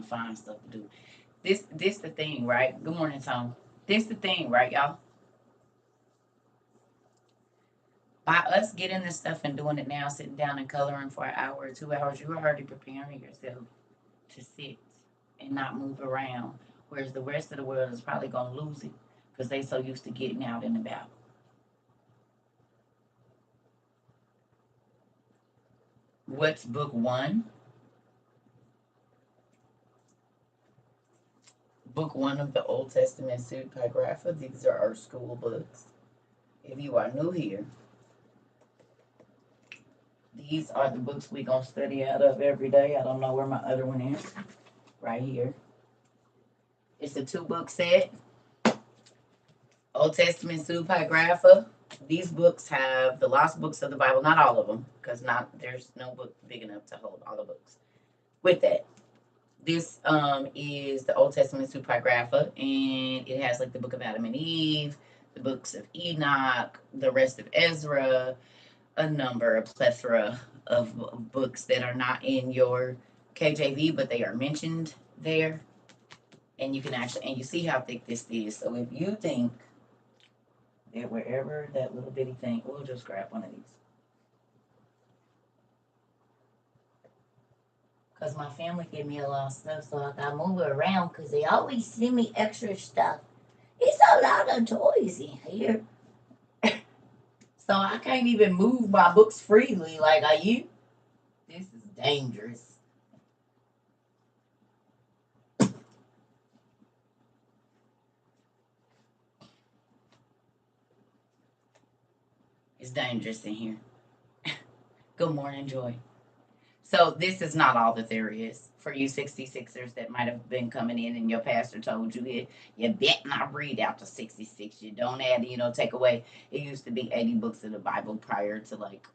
to find stuff to do. This the thing, right? Good morning, Tom. This the thing, right, y'all? By us getting this stuff and doing it now, sitting down and coloring for an hour or 2 hours, you're already preparing yourself to sit and not move around. Whereas the rest of the world is probably gonna lose it because they so used to getting out and about. What's book one? Book one of the Old Testament Pseudepigrapha. These are our school books. If you are new here, these are the books we're going to study out of every day. I don't know where my other one is. Right here. It's a 2-book set. Old Testament Pseudepigrapha. These books have the lost books of the Bible. Not all of them, because there's no book big enough to hold all the books. With that, this is the Old Testament Pseudepigrapha, and it has like the book of Adam and Eve, the books of Enoch, the rest of Ezra, a plethora of books that are not in your KJV, but they are mentioned there. And you can actually, and you see how thick this is. So if you think that wherever that little bitty thing, we'll just grab one of these. Because my family gave me a lot of stuff, so I got to move it around because they always send me extra stuff. It's a lot of toys in here. So I can't even move my books freely like I used. This is dangerous. It's dangerous in here. Good morning, Joy. So this is not all that there is for you 66ers that might have been coming in and your pastor told you you bet not read out to 66. You don't add, take away. It used to be 80 books of the Bible prior to like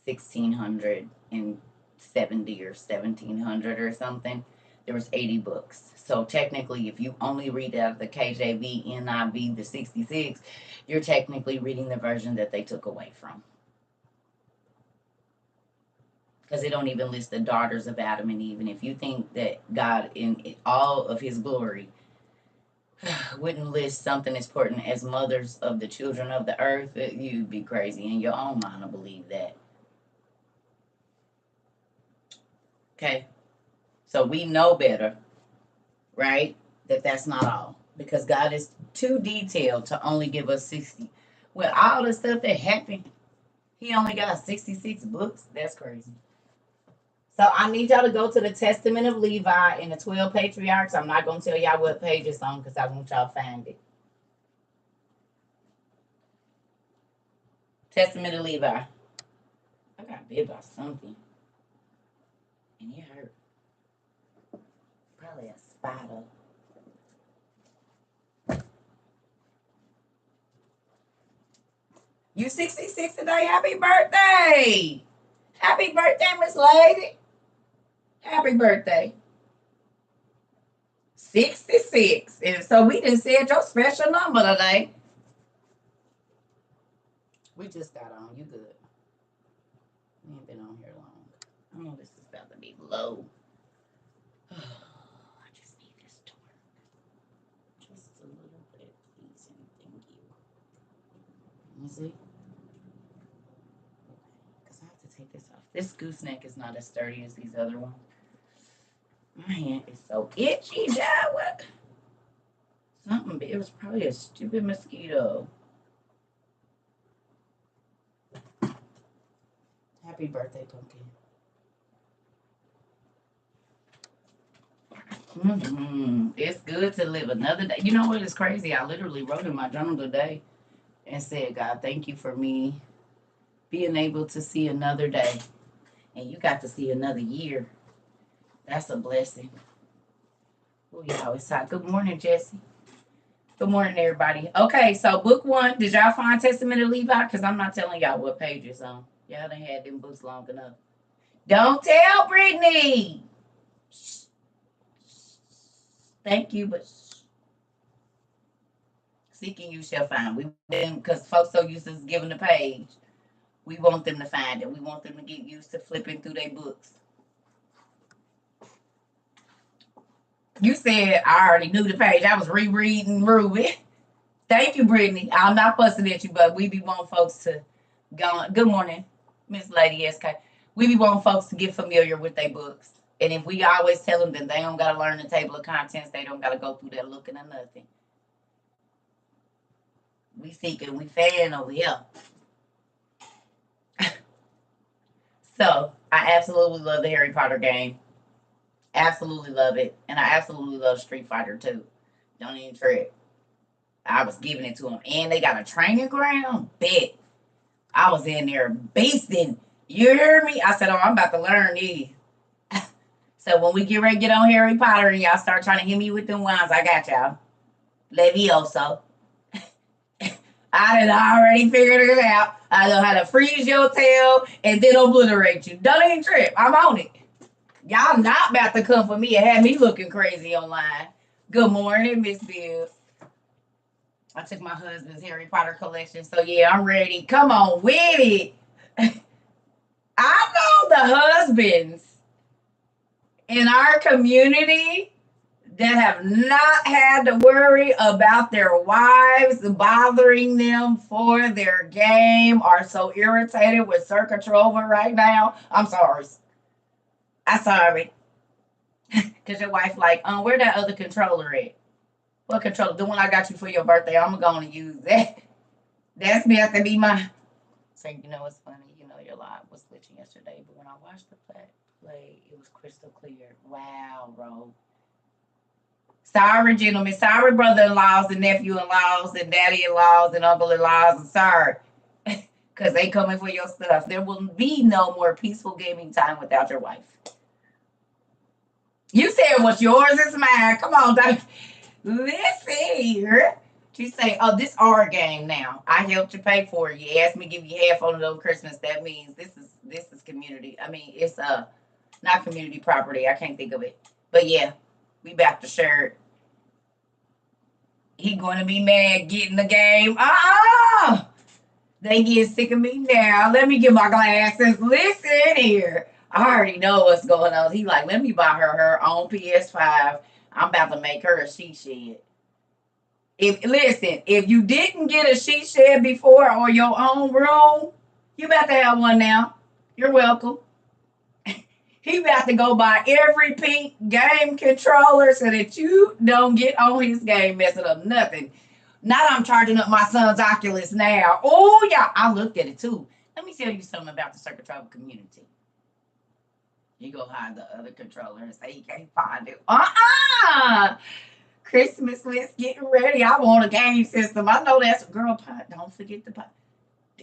1670 or 1700 or something. There was 80 books. So technically, if you only read out of the KJV, NIV, the 66, you're technically reading the version that they took away from. Because they don't even list the daughters of Adam and Eve. And if you think that God, in all of his glory, wouldn't list something as important as mothers of the children of the earth, you'd be crazy in your own mind to believe that. Okay? So we know better, right? That's not all. Because God is too detailed to only give us 60. With all the stuff that happened, he only got 66 books. That's crazy. So I need y'all to go to the Testament of Levi and the 12 Patriarchs. I'm not going to tell y'all what page it's on because I want y'all to find it. Testament of Levi. I got bit by something. And it hurt. Probably a spider. You 66 today. Happy birthday. Happy birthday, Miss Lady. Happy birthday. 66. And so we just said your special number today. We just got on. You good. We ain't been on here long. I know this is about to be low. I just need this to work. Just a little bit, please, and thank you. Let me see. Because I have to take this off. This gooseneck is not as sturdy as these other ones. My hand is so itchy, child. What? Something. It was probably a stupid mosquito. Happy birthday, Pumpkin. It's good to live another day. You know what is crazy? I literally wrote in my journal today and said, God, thank you for me being able to see another day. And you got to see another year. That's a blessing. Oh, y'all, it's hot. Good morning, Jesse. Good morning, everybody. Okay, so book one. Did y'all find Testament of Levi? Because I'm not telling y'all what page it's on. Y'all done had them books long enough. Don't tell Brittany. Thank you, but seeking you shall find. We because folks so used to giving the page. We want them to find it. We want them to get used to flipping through their books. You said I already knew the page. I was rereading Ruby. Thank you, Brittany. I'm not fussing at you, but we be wanting folks to go. Good morning, Miss Lady SK. We be wanting folks to get familiar with their books. And if we always tell them that they don't got to learn the table of contents, they don't got to go through that looking at nothing. We seeking, we fan over here. So I absolutely love the Harry Potter game. Absolutely love it. And I absolutely love Street Fighter too. Don't even trip. I was giving it to them. And they got a training ground. Bet. I was in there beasting. You hear me? I said, oh, I'm about to learn these. So when we get ready to get on Harry Potter and y'all start trying to hit me with them wines, I got y'all. Levioso. I had already figured it out. I know how to freeze your tail and then obliterate you. Don't even trip. I'm on it. Y'all not about to come for me and have me looking crazy online. Good morning, Miss Bill. I took my husband's Harry Potter collection. So yeah, I'm ready. Come on with it. I know the husbands in our community that have not had to worry about their wives bothering them for their game are so irritated with CERCA TROVA right now. I'm sorry. I'm sorry. Because your wife like, where that other controller at? What controller? The one I got you for your birthday. I'm going to use that. That's me have to be my... So, you know, it's funny. You know, your live was glitching yesterday. But when I watched the play, it was crystal clear. Wow, bro. Sorry, gentlemen. Sorry, brother-in-laws and nephew-in-laws and daddy-in-laws and uncle-in-laws. I'm sorry. Because they coming for your stuff. There will be no more peaceful gaming time without your wife. You said what's yours is mine. Come on, Dave. Listen here. She say, oh, this our game now. I helped you pay for it. You asked me to give you half on it on Christmas. That means this is community. I mean, it's not community property. I can't think of it. But yeah, we about to share it. He going to be mad getting the game. They get sick of me now. Let me get my glasses. Listen here. I already know what's going on. He like, let me buy her own PS5. I'm about to make her a she shed. If you didn't get a she shed before or your own room, you about to have one now. You're welcome. He about to go buy every pink game controller so that you don't get on his game messing up nothing. Now I'm charging up my son's Oculus now. Oh, yeah. I looked at it, too. Let me tell you something about the CERCA TROVA community. You go hide the other controller and say you can't find it. Christmas list getting ready. I want a game system. I know that's a girl pie. Don't forget the pie.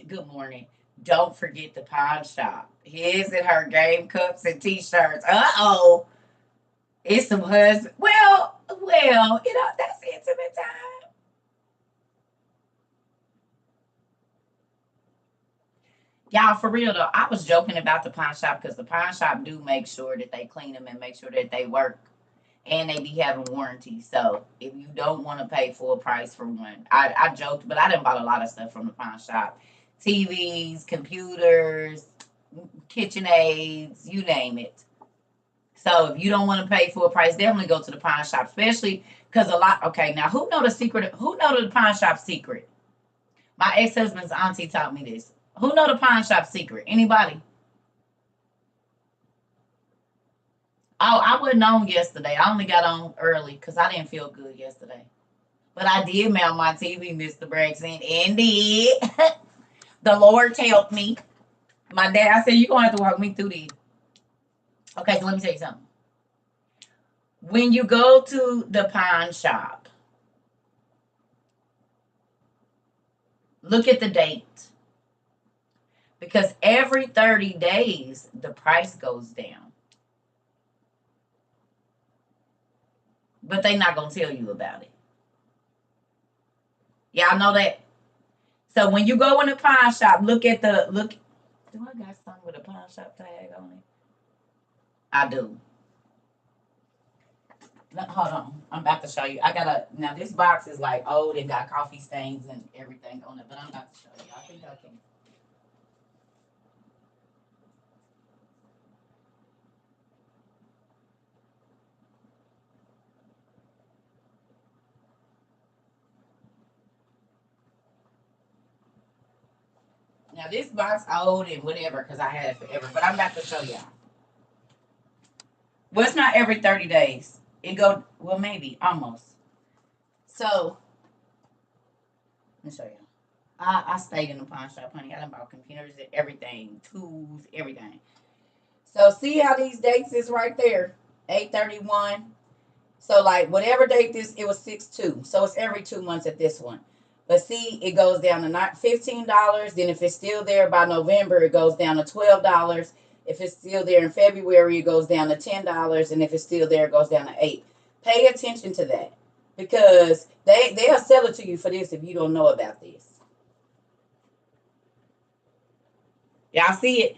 Good morning. Don't forget the pawn shop. His and her game cups and t-shirts. Uh-oh. It's some husband. Well, that's intimate time. Y'all, for real though, I was joking about the pawn shop because the pawn shop do make sure that they clean them and make sure that they work and they be having warranties. So if you don't want to pay full price for one, I joked, but I done bought a lot of stuff from the pawn shop. TVs, computers, KitchenAids, you name it. So if you don't want to pay full price, definitely go to the pawn shop, especially because okay, now who know the secret? Who know the pawn shop secret? My ex-husband's auntie taught me this. Who know the pawn shop secret? Anybody? Oh, I wasn't on yesterday. I only got on early because I didn't feel good yesterday. But I did mount my TV, Mr. Braxton, and did. The Lord helped me. My dad, I said, you're going to have to walk me through these. Okay, so let me tell you something. When you go to the pawn shop, look at the date. Because every 30 days, the price goes down. But they're not going to tell you about it. Y'all know that? So when you go in the pawn shop, look. Do I got something with a pawn shop tag on it? I do. Hold on. I'm about to show you. Now this box is like old and got coffee stains and everything on it, but I'm about to show you. I think I can. this box old and whatever because I had it forever. But I'm about to show y'all. Well, it's not every 30 days. It go, well, maybe, almost. So, let me show y'all. I stayed in the pawn shop, honey. I done bought computers and everything, tools, everything. So, see how these dates is right there? 8/31. So, like, whatever date this, it was 6/2. So, it's every 2 months at this one. But see, it goes down to not $15. Then if it's still there by November, it goes down to $12. If it's still there in February, it goes down to $10. And if it's still there, it goes down to $8. Pay attention to that. Because they'll sell it to you for this if you don't know about this. Y'all see it?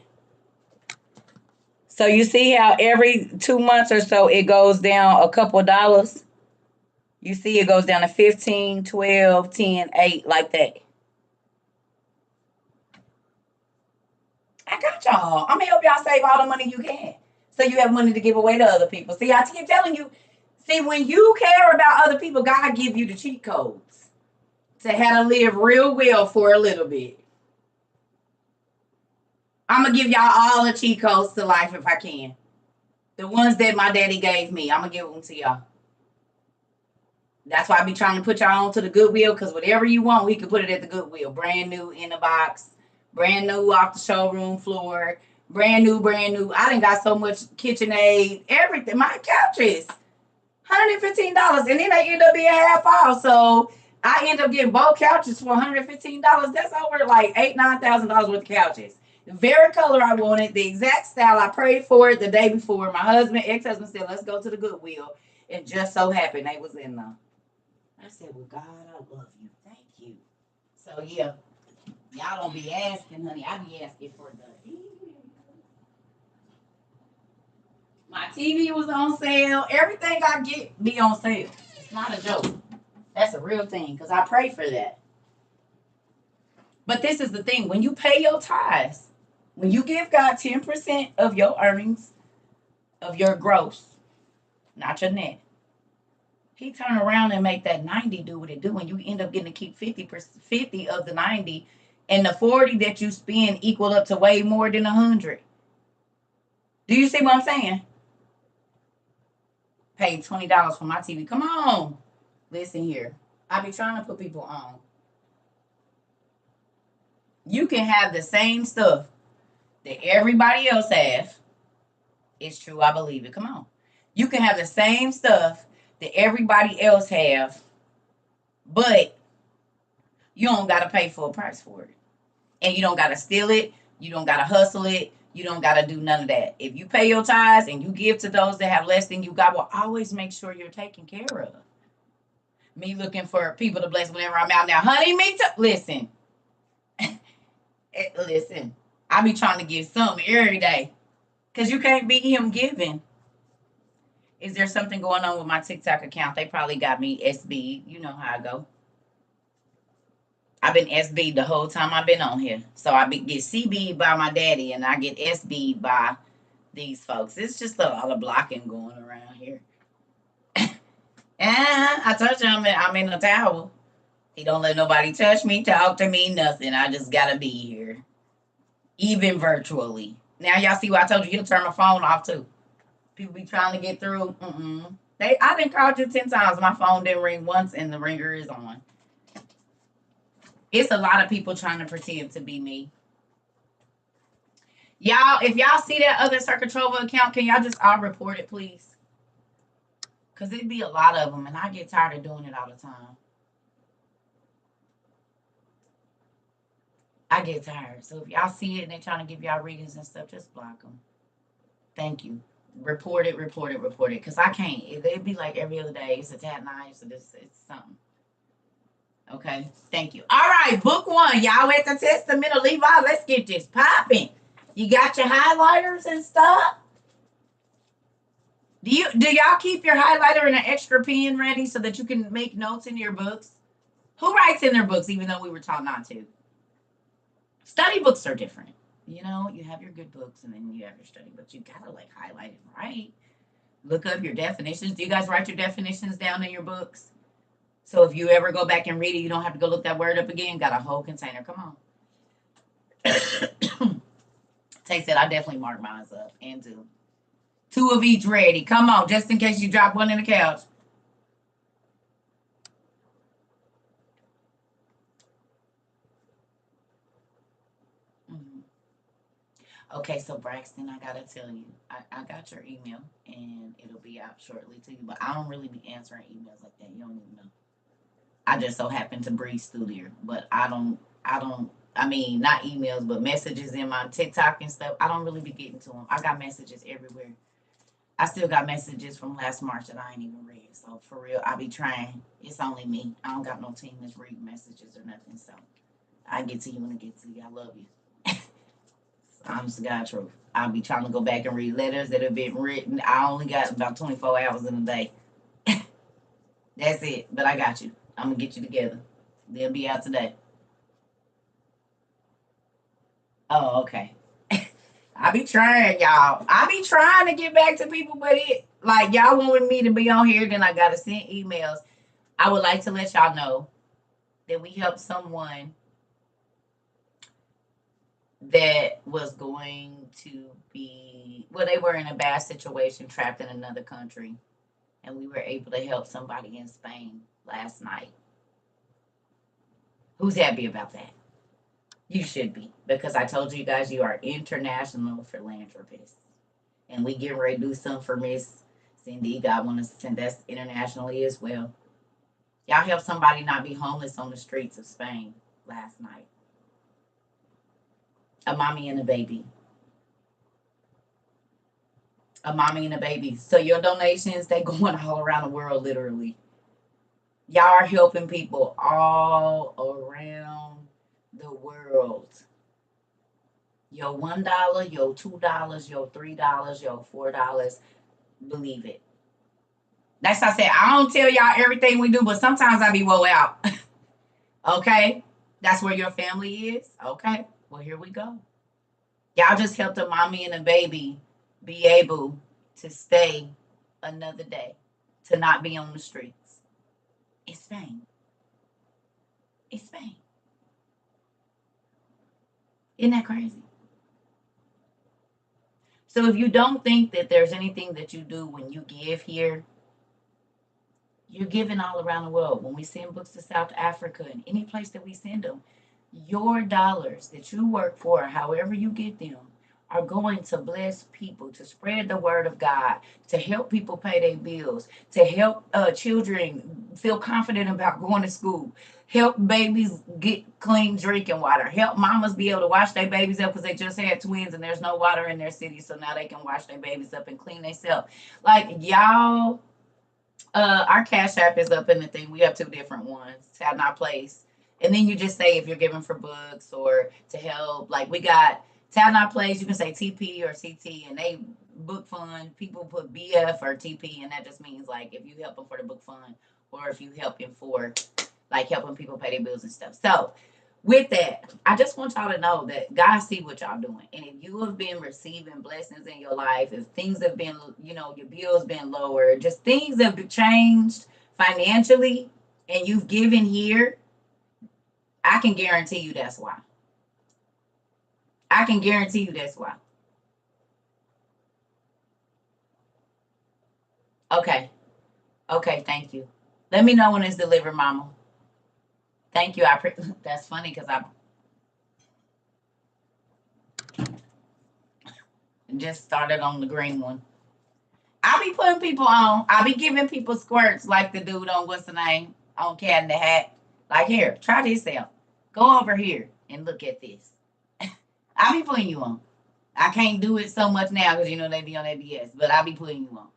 So you see how every 2 months or so it goes down a couple of dollars? You see it goes down to 15, 12, 10, 8, like that. I got y'all. I'm going to help y'all save all the money you can. So you have money to give away to other people. See, I keep telling you, see, when you care about other people, God give you the cheat codes to how to live real well for a little bit. I'm going to give y'all all the cheat codes to life if I can. The ones that my daddy gave me, I'm going to give them to y'all. That's why I be trying to put y'all on to the Goodwill, because whatever you want, we can put it at the Goodwill. Brand new in the box, brand new off the showroom floor, brand new. I done got so much KitchenAid, everything. My couches, $115, and then they end up being half off. So I end up getting both couches for $115. That's over like $8,000-$9,000 worth of couches. The very color I wanted, the exact style. I prayed for it the day before. My ex-husband said, let's go to the Goodwill. And just so happened they was in there. I said, well, God, I love you. Thank you. So, yeah, y'all don't be asking, honey. I be asking for the... My TV was on sale. Everything I get be on sale. It's not a joke. That's a real thing because I pray for that. But this is the thing. When you pay your tithes, when you give God 10% of your earnings, of your gross, not your net, he turn around and make that 90 do what it do, and you end up getting to keep 50 of the 90, and the 40 that you spend equal up to way more than 100. Do you see what I'm saying? Paid $20 for my TV. Come on. Listen here. I be trying to put people on. You can have the same stuff that everybody else has. It's true. I believe it. Come on. You can have the same stuff that everybody else have, but you don't got to pay full price for it. And you don't got to steal it. You don't got to hustle it. You don't got to do none of that. If you pay your tithes and you give to those that have less than you, God will always make sure you're taken care of. Me looking for people to bless whenever I'm out now. Honey, me too. Listen. Listen. I be trying to give some every day. Because you can't beat him giving. Is there something going on with my TikTok account? They probably got me SB. You know how I go. I've been SB'd the whole time I've been on here. So I get CB'd by my daddy and I get SB'd by these folks. It's just a lot of blocking going around here. And I told you I'm in the tower. He don't let nobody touch me, talk to me, nothing. I just got to be here. Even virtually. Now y'all see what I told you. He'll turn my phone off too. People be trying to get through. I done called you 10 times. My phone didn't ring once and the ringer is on. It's a lot of people trying to pretend to be me. Y'all, if y'all see that other CERCA TROVA account, can y'all just all report it, please? Because it'd be a lot of them, and I get tired of doing it all the time. I get tired. So if y'all see it and they're trying to give y'all readings and stuff, just block them. Thank you. Report it. Because I can't. It'd be like every other day. It's a tat night, so it's something. Okay, thank you. All right, book 1. Y'all at the Testament of Levi. Let's get this popping. You got your highlighters and stuff? Do y'all keep your highlighter and an extra pen ready so that you can make notes in your books? Who writes in their books, even though we were taught not to? Study books are different. You know, you have your good books and then you have your study books. You gotta like highlight it, right? Look up your definitions. Do you guys write your definitions down in your books? So if you ever go back and read it, you don't have to go look that word up again. Got a whole container. Come on. Tay said I definitely mark mine up and do. 2 of each ready. Come on, just in case you drop one in the couch. Mhm. Okay, so Braxton, I gotta tell you, I got your email and it'll be out shortly to you, but I don't really be answering emails like that. You don't even know. I just so happen to breeze through there, but I mean, not emails, but messages in my TikTok and stuff. I don't really be getting to them. I got messages everywhere. I still got messages from last March that I ain't even read. So for real, I be trying. It's only me. I don't got no team that's reading messages or nothing. So I get to you when I get to you. I love you. Honest to God truth. I'll be trying to go back and read letters that have been written. I only got about 24 hours in a day. That's it. But I got you. I'm gonna get you together. They'll be out today. Oh, okay. I be trying, y'all. I be trying to get back to people, but it like y'all wanted me to be on here, then I gotta send emails. I would like to let y'all know that we helped someone that was going to be well, they were in a bad situation, trapped in another country, and we were able to help somebody in Spain last night. Who's happy about that? You should be, because I told you guys you are international philanthropists. And we get ready to do something for Miss Cindy. God want us to send that internationally as well. Y'all help somebody not be homeless on the streets of Spain last night. A mommy and a baby. A mommy and a baby. So your donations, they going all around the world, literally. Y'all are helping people all around the world. Your $1, your $2, your $3, your $4. Believe it. That's why I said I don't tell y'all everything we do, but sometimes I be woe out. Okay? That's where your family is? Okay. Well, here we go. Y'all just helped a mommy and a baby be able to stay another day, to not be on the streets. It's Spain. It's Spain. Isn't that crazy? So if you don't think that there's anything that you do when you give here, you're giving all around the world. When we send books to South Africa and any place that we send them, your dollars that you work for, however you get them, are going to bless people, to spread the word of God, to help people pay their bills, to help children feel confident about going to school, help babies get clean drinking water, help mamas be able to wash their babies up because they just had twins and there's no water in their city, so now they can wash their babies up and clean themselves. Like y'all, our Cash App is up in the thing. We have 2 different ones. Have not place. And then you just say if you're giving for books or to help. Like we got Tab Not Place, you can say TP or CT, and they book fund. People put BF or TP, and that just means like if you help them for the book fund or if you help them for like helping people pay their bills and stuff. So with that, I just want y'all to know that God see what y'all doing. And if you have been receiving blessings in your life, if things have been, your bills been lower, just things have changed financially, and you've given here, I can guarantee you that's why. I can guarantee you that's why. Okay. Okay. Thank you. Let me know when it's delivered, Mama. Thank you. That's funny because I just started on the green one. I be putting people on. I be giving people squirts like the dude on what's the name on Cat in the Hat. Like here, try this out. Go over here and look at this. I be putting you on. I can't do it so much now because they be on ABS, but I be putting you on.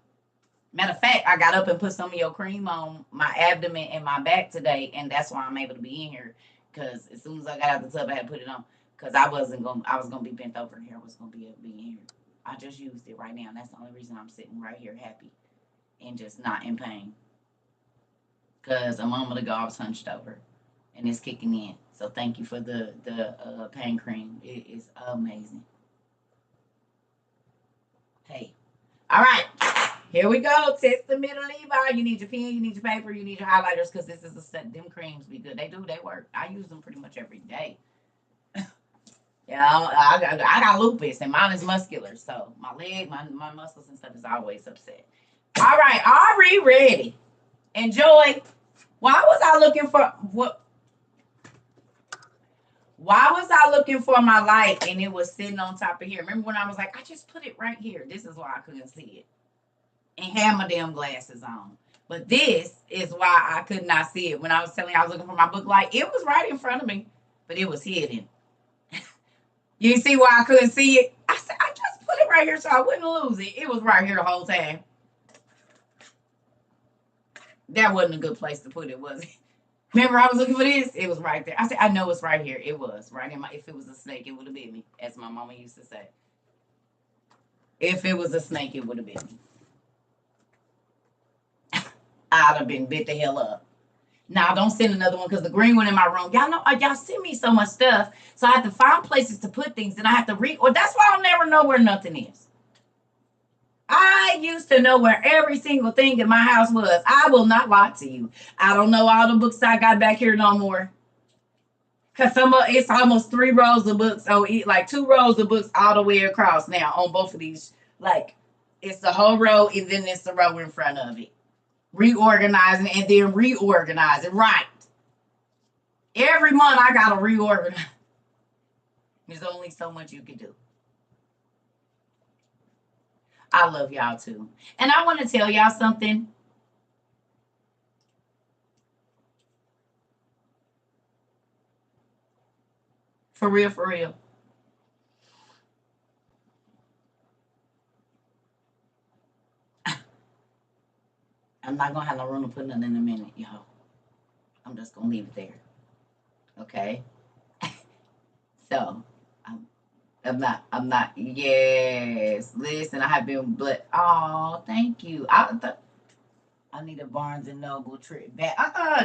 Matter of fact, I got up and put some of your cream on my abdomen and my back today, and that's why I'm able to be in here. Because as soon as I got out the tub, I had to put it on. Because I was gonna be bent over, and hair was gonna be able to be in here. I just used it right now, and that's the only reason I'm sitting right here happy and just not in pain. Because a moment ago I was hunched over, and it's kicking in. So thank you for the pain cream. It is amazing. Hey, all right. Here we go. Test the middle Levi. You need your pen, you need your paper, you need your highlighters because this is a set. Them creams be good. They do. They work. I use them pretty much every day. Yeah, I got lupus and mine is muscular. So my leg, my muscles and stuff is always upset. All right, Ari, ready. Enjoy. Why was I looking for what? Why was I looking for my light and it was sitting on top of here? Remember when I was like, I just put it right here. This is why I couldn't see it and had my damn glasses on. But this is why I could not see it. When I was telling you I was looking for my book light, it was right in front of me, but it was hidden. You see why I couldn't see it? I said, I just put it right here so I wouldn't lose it. It was right here the whole time. That wasn't a good place to put it, was it? Remember, I was looking for this. It was right there. I said, I know it's right here. It was right in my. If it was a snake, it would have bit me, as my mama used to say. If it was a snake, it would have bit me. I'd have been bit the hell up. Now, don't send another one because the green one in my room. Y'all know, y'all send me so much stuff, so I have to find places to put things, and I have to read. Or that's why I'll never know where nothing is. I used to know where every single thing in my house was. I will not lie to you. I don't know all the books I got back here no more. Cause it's almost 3 rows of books. So like 2 rows of books all the way across now on both of these. Like it's the whole row and then it's the row in front of it. Reorganizing and then reorganizing. Right. Every month I gotta reorganize. There's only so much you can do. I love y'all too. And I want to tell y'all something. For real, for real. I'm not gonna have no room to put nothing in a minute, y'all. I'm just gonna leave it there. Okay. So I'm not. Yes. Listen, I have been, but oh, thank you. I need a Barnes and Noble trip back.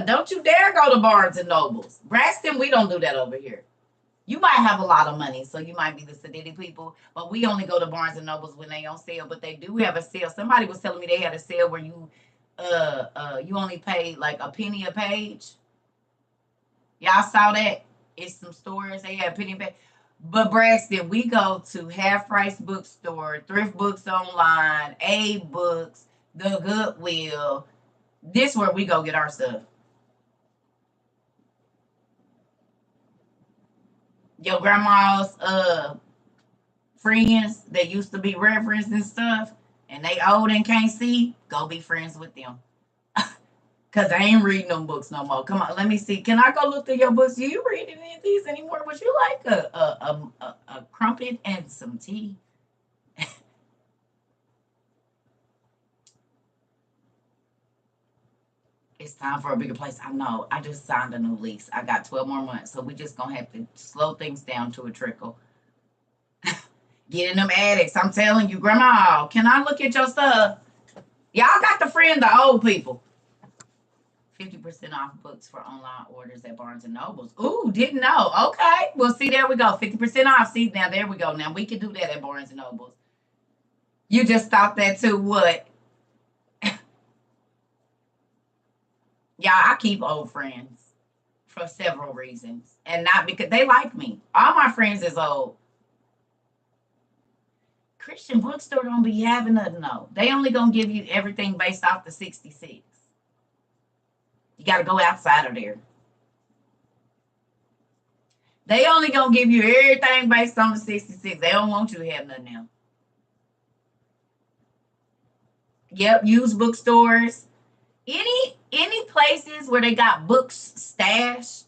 Don't you dare go to Barnes and Nobles. Braxton, we don't do that over here. You might have a lot of money, so you might be the sedity people, but we only go to Barnes and Nobles when they on sale. But they do have a sale. Somebody was telling me they had a sale where you only pay like a penny a page. Y'all saw that? It's some stores they have penny a page. But Braxton, we go to Half Price Bookstore, Thrift Books Online, A Books, the Goodwill. This where we go get our stuff. Your grandma's friends that used to be referenced and stuff, and they old and can't see, go be friends with them. Cause I ain't reading them books no more. Come on, let me see. Can I go look through your books? Do you read any of these anymore? Would you like a crumpet and some tea? It's time for a bigger place. I know. I just signed a new lease. I got 12 more months, so we just gonna have to slow things down to a trickle. Get in them attics. I'm telling you, Grandma, can I look at your stuff? Y'all got to friend the old people. 50% off books for online orders at Barnes and Nobles. Ooh, didn't know. Okay. Well, see, there we go. 50% off. See, now there we go. Now we can do that at Barnes and Nobles. You just thought that too. What? Yeah, I keep old friends for several reasons. And not because they like me. All my friends is old. Christian bookstore don't be having nothing though. They only gonna give you everything based off the 66. You gotta go outside of there. They only gonna give you everything based on the 66. They don't want you to have nothing else. Yep, used bookstores. Any places where they got books stashed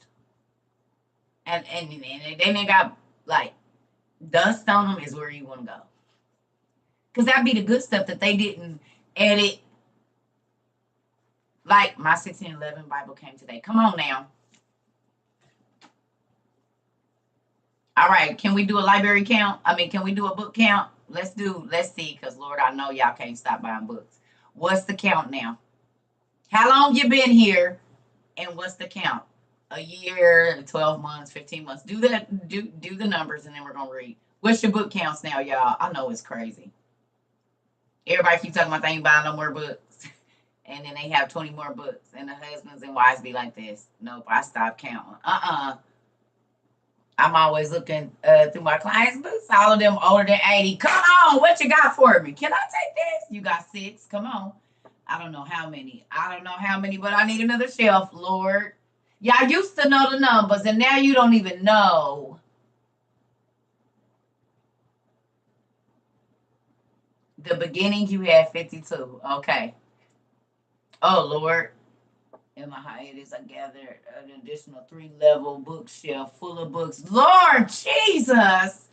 and then they got like dust on them is where you want to go. Cause that'd be the good stuff that they didn't edit. Like my 1611 Bible came today. Come on now. All right, can we do a library count? I mean, can we do a book count? Let's see, because Lord, I know y'all can't stop buying books. What's the count now? How long you been here? And what's the count? A year, 12 months, 15 months. Do that, do the numbers, and then we're gonna read. What's your book counts now, y'all? I know it's crazy. Everybody keep talking about they ain't buying no more books. And then they have 20 more books. And the husbands and wives be like this. Nope, I stopped counting. I I'm always looking through my clients' books. All of them older than 80. Come on, what you got for me? Can I take this? You got 6. Come on. I don't know how many. But I need another shelf, Lord. Y'all used to know the numbers, and now you don't even know. The beginning, you had 52. Okay. Oh, Lord. In my hiatus, I gathered an additional 3-level bookshelf full of books. Lord Jesus!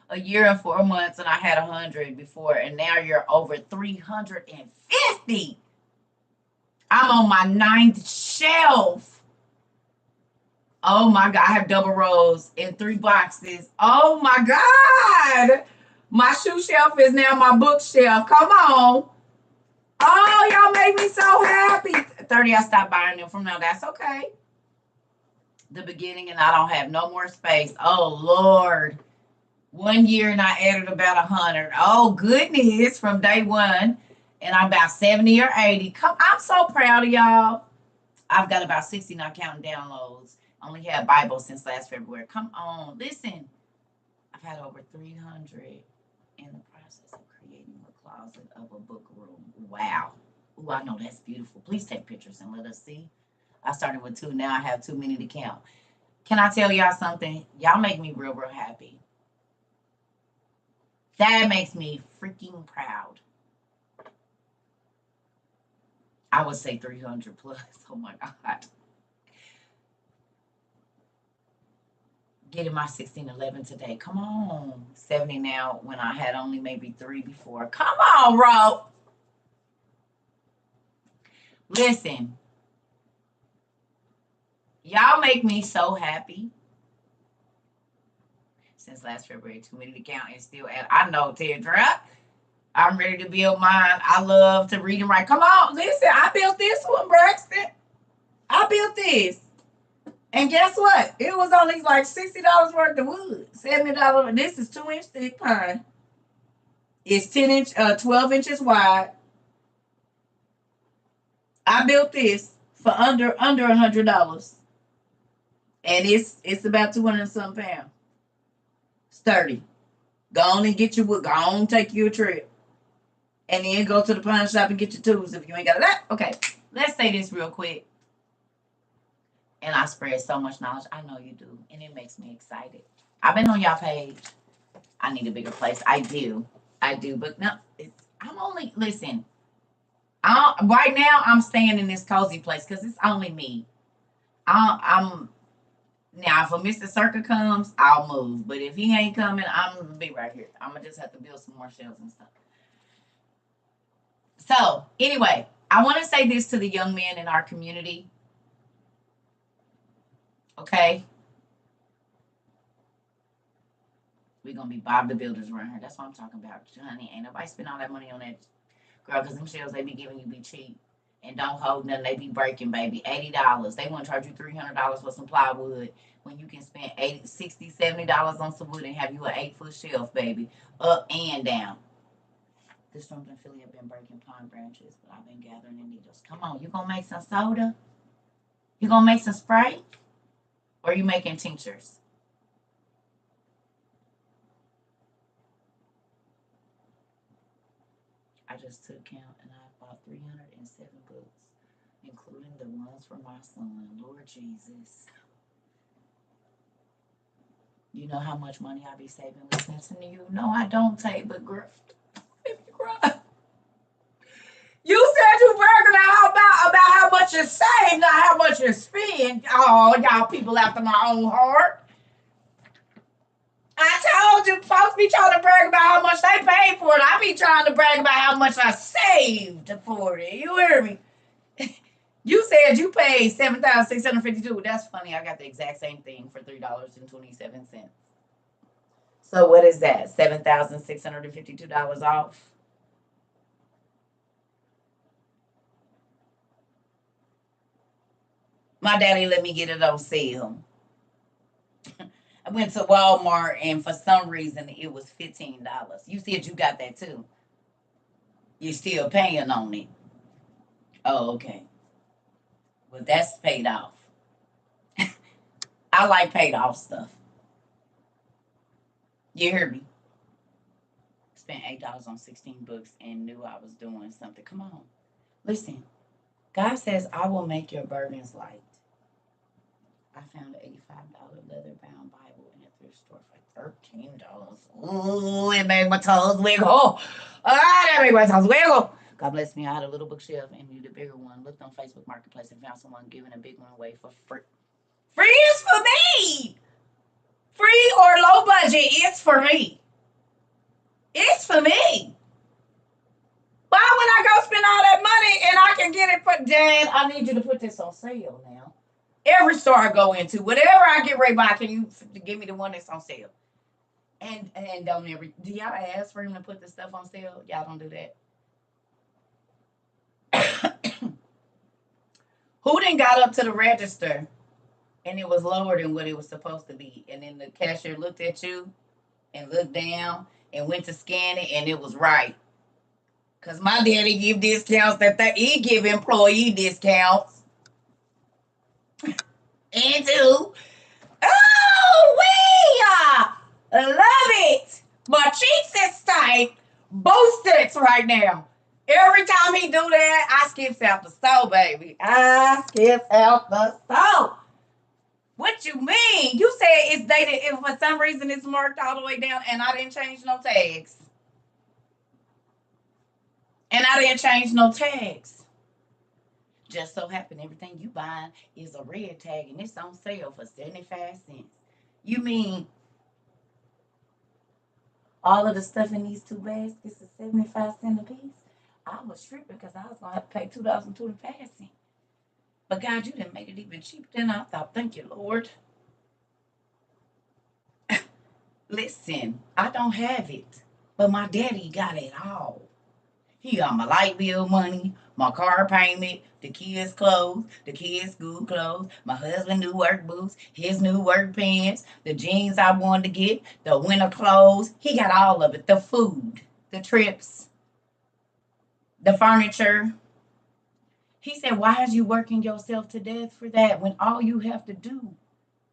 A year and 4 months, and I had 100 before, and now you're over 350. I'm on my 9th shelf. Oh my God, I have double rows in 3 boxes. Oh my God. My shoe shelf is now my bookshelf. Come on. Oh, y'all make me so happy. 30, I stopped buying them from now. That's okay. The beginning, and I don't have no more space. Oh, Lord. 1 year, and I added about 100. Oh, goodness, from day one. And I'm about 70 or 80. I'm so proud of y'all. I've got about 60, not counting downloads. Only had Bible since last February. Come on. Listen. I've had over 300 in the process of creating a closet of a book room. Wow. Ooh, I know that's beautiful. Please take pictures and let us see. I started with 2. Now I have too many to count. Can I tell y'all something? Y'all make me real, real happy. That makes me freaking proud. I would say 300 plus. Oh my God. Getting my 1611 today. Come on. 70 now when I had only maybe 3 before. Come on, Ro. Listen. Y'all make me so happy. Since last February, too many to count and still add. I know, Tedra. I'm ready to build mine. I love to read and write. Come on, listen. I built this one, Braxton. I built this. And guess what? It was only like $60 worth of wood. $70. This is 2-inch thick pine. It's 12 inches wide. I built this for under $100. And it's about 200 and some pounds. Sturdy. Go on and get your wood. Go on and take you a trip. And then go to the pawn shop and get your tools if you ain't got that. Okay, let's say this real quick. And I spread so much knowledge. I know you do. And it makes me excited. I've been on y'all page. I need a bigger place. I do. But no, I'm only, listen. Right now, I'm staying in this cozy place because it's only me. Now, if a Mr. CERCA comes, I'll move. But if he ain't coming, I'm going to be right here. I'm going to just have to build some more shelves and stuff. So, anyway, I want to say this to the young men in our community. Okay? We're going to be Bob the Builders around here. That's what I'm talking about. Honey, ain't nobody spend all that money on that. Girl, because them shells they be giving you be cheap. And don't hold nothing. They be breaking, baby. $80. They want to charge you $300 for some plywood when you can spend $80, $60, $70 on some wood and have you an 8-foot shelf, baby. Up and down. The storms in Philly have been breaking pine branches, but I've been gathering the needles. Come on, you going to make some soda? You going to make some Sprite? Or you making tinctures? I just took count and I bought 307 books, including the ones for my son. Lord Jesus. You know how much money I be saving listening to you? No, I don't take, but girl, if you cry. You said you bragging about how much you save, not how much you spend. Oh, y'all people after my own heart. I told you, folks be trying to brag about how much they paid for it. I be trying to brag about how much I saved for it. You hear me? You said you paid $7,652. That's funny. I got the exact same thing for $3.27. So what is that? $7,652 off. My daddy let me get it on sale. I went to Walmart and for some reason it was $15. You said you got that too. You're still paying on it. Oh, okay. Well, that's paid off. I like paid off stuff. You hear me? Spent $8 on 16 books and knew I was doing something. Come on. Listen, God says, I will make your burdens light. I found an $85 leather bound Bible in a thrift store for $13. Ooh, it made my toes wiggle. That made my toes wiggle. God bless me. I had a little bookshelf and needed a bigger one. Looked on Facebook Marketplace and found someone giving a big one away for free. Free is for me. Free or low budget is for me. It's for me. Why would I go spend all that money and I can get it for Dad? I need you to put this on sale now. Every store I go into, whatever I get ready to buy, can you give me the one that's on sale? And don't ever, do y'all ask for him to put the stuff on sale? Y'all don't do that. Who then got up to the register and it was lower than what it was supposed to be? And then the cashier looked at you and looked down and went to scan it and it was right. Because my daddy give discounts he give employee discounts. And too. Oh, we love it. My cheeks is tight. Boosted right now. Every time he do that, I skips out the store, baby. I skips out the store. What you mean? You said it's dated if for some reason it's marked all the way down and I didn't change no tags. And I didn't change no tags. Just so happen everything you buying is a red tag and it's on sale for 75 cents. You mean all of the stuff in these two baskets is 75 cents a piece? I was tripping because I was going to have to pay $2.25. But God, you didn't make it even cheaper than I thought. Thank you, Lord. Listen, I don't have it, but my daddy got it all. He got my light bill money, my car payment, the kids' clothes, the kids' school clothes, my husband's new work boots, his new work pants, the jeans I wanted to get, the winter clothes. He got all of it. The food, the trips, the furniture. He said, why is you working yourself to death for that when all you have to do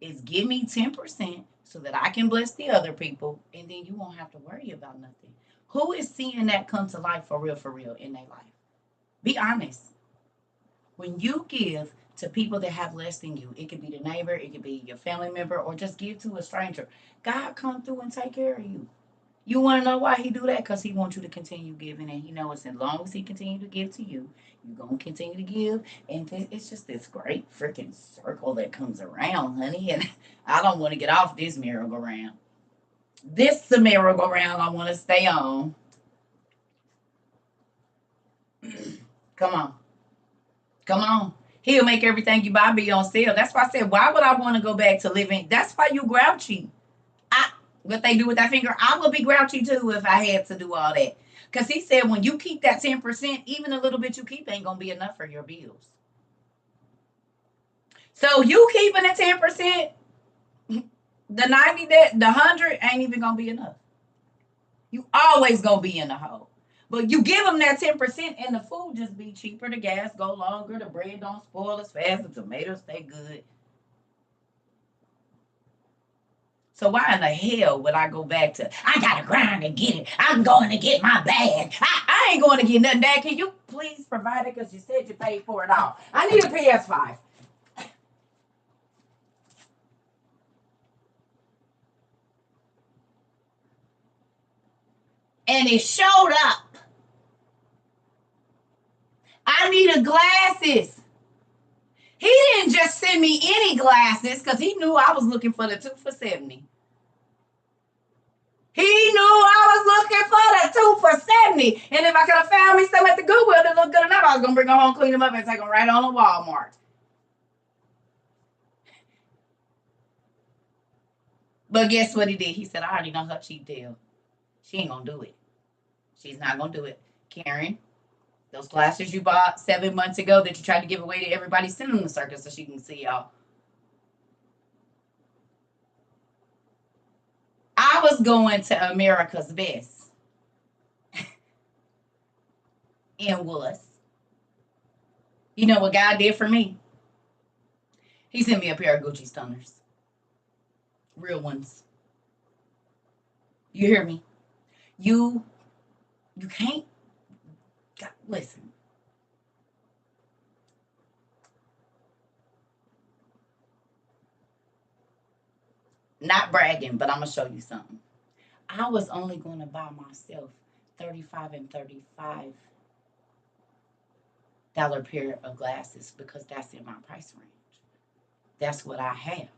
is give me 10% so that I can bless the other people and then you won't have to worry about nothing. Who is seeing that come to life for real in their life? Be honest. When you give to people that have less than you, it could be the neighbor, it could be your family member, or just give to a stranger. God come through and take care of you. You want to know why he do that? Because he wants you to continue giving, and he knows as long as he continue to give to you, you're going to continue to give. And it's just this great freaking circle that comes around, honey. And I don't want to get off this merry-go-round. This is the merry-go-round I want to stay on. Come on. Come on. He'll make everything you buy be on sale. That's why I said, why would I want to go back to living? That's why you grouchy. What they do with that finger, I would be grouchy too if I had to do all that. Because he said when you keep that 10%, even a little bit you keep ain't going to be enough for your bills. So you keeping the 10%, the 90, the 100 ain't even going to be enough. You always going to be in the hole. But you give them that 10% and the food just be cheaper, the gas go longer, the bread don't spoil as fast, the tomatoes stay good. So why in the hell would I go back to, I got to grind and get it. I'm going to get my bag. I ain't going to get nothing back. Can you please provide it because you said you paid for it all? I need a PS5. And it showed up. I needed glasses. He didn't just send me any glasses because he knew I was looking for the 2 for $70. He knew I was looking for the 2 for $70. And if I could have found me some at the Goodwill that looked good enough, I was going to bring them home, clean them up, and take them right on to Walmart. But guess what he did? He said, I already know her cheap deal. She ain't going to do it. She's not going to do it. Karen, those glasses you bought 7 months ago that you tried to give away to everybody, send them to CERCA so she can see y'all. I was going to America's Best and was. You know what God did for me? He sent me a pair of Gucci Stoners. Real ones. You hear me? You can't. Listen. Not bragging, but I'm gonna show you something. I was only going to buy myself 35 and $35 pair of glasses because that's in my price range. That's what I have.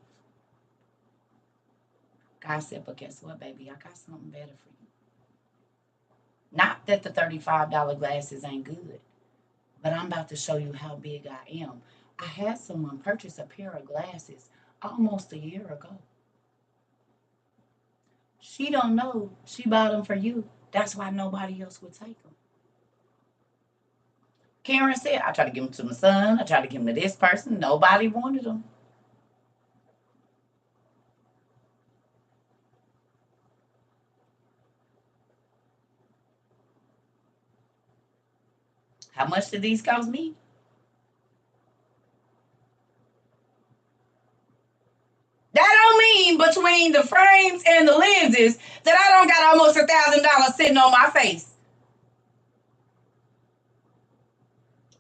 God said, but guess what, baby? I got something better for you. Not that the $35 glasses ain't good, but I'm about to show you how big I am. I had someone purchase a pair of glasses almost a year ago. She don't know she bought them for you. That's why nobody else would take them. Karen said, I tried to give them to my son. I tried to give them to this person. Nobody wanted them. How much did these cost me? That don't mean between the frames and the lenses that I don't got almost $1,000 sitting on my face.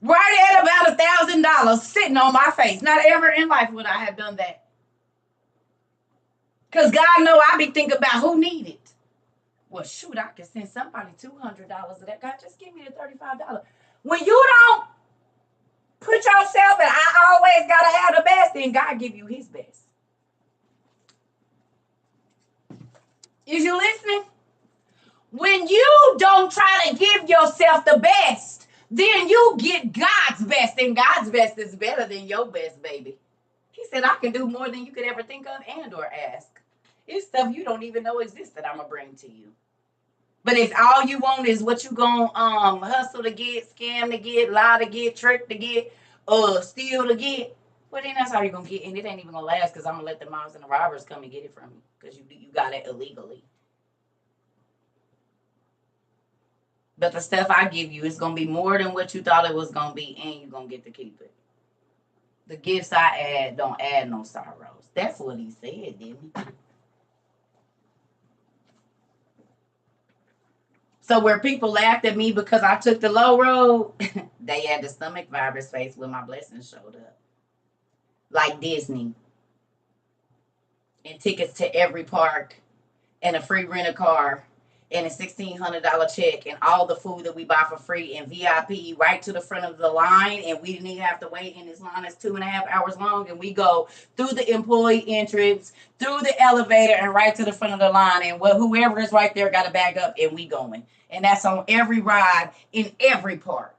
Right at about $1,000 sitting on my face. Not ever in life would I have done that. Because God know I be thinking about who need it. Well, shoot, I could send somebody $200 of that. God, just give me the $35. When you don't put yourself and I always got to have the best, then God give you his best. Is you listening? When you don't try to give yourself the best, then you get God's best, and God's best is better than your best, baby. He said, I can do more than you could ever think of and or ask. It's stuff you don't even know exists that I'm going to bring to you. But if all you want is what you going to hustle to get, scam to get, lie to get, trick to get, steal to get, well, then that's all you're going to get. And it ain't even going to last because I'm going to let the moms and the robbers come and get it from you because you got it illegally. But the stuff I give you is going to be more than what you thought it was going to be, and you're going to get to keep it. The gifts I add don't add no sorrows. That's what he said, didn't he? So where people laughed at me because I took the low road, they had the stomach virus face when my blessings showed up. Like Disney. And tickets to every park and a free rent-a-car and a $1,600 check and all the food that we buy for free and VIP right to the front of the line, and we didn't even have to wait in this line that's 2.5 hours long, and we go through the employee entrance, through the elevator, and right to the front of the line, and whoever is right there got to back up, and we going. And that's on every ride in every park.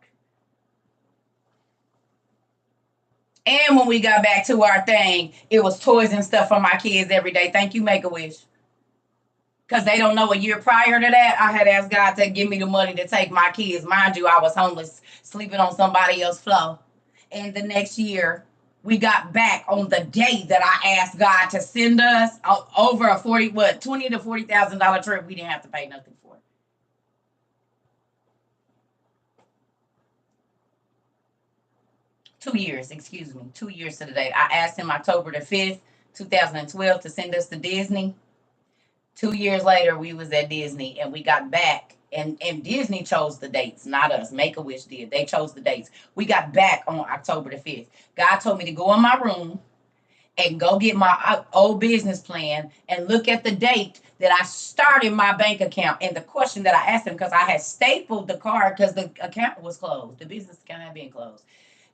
And when we got back to our thing, it was toys and stuff for my kids every day. Thank you, Make-A-Wish. Because they don't know, a year prior to that, I had asked God to give me the money to take my kids. Mind you, I was homeless, sleeping on somebody else's floor. And the next year, we got back on the day that I asked God to send us over a $20,000 to $40,000 trip we didn't have to pay nothing for. Two years to the date. I asked him October the 5th, 2012 to send us to Disney. 2 years later, we was at Disney and we got back, and Disney chose the dates, not us. Make-A-Wish did. They chose the dates. We got back on October the 5th. God told me to go in my room and go get my old business plan and look at the date that I started my bank account. And the question that I asked him, because I had stapled the card because the account was closed. The business account had been closed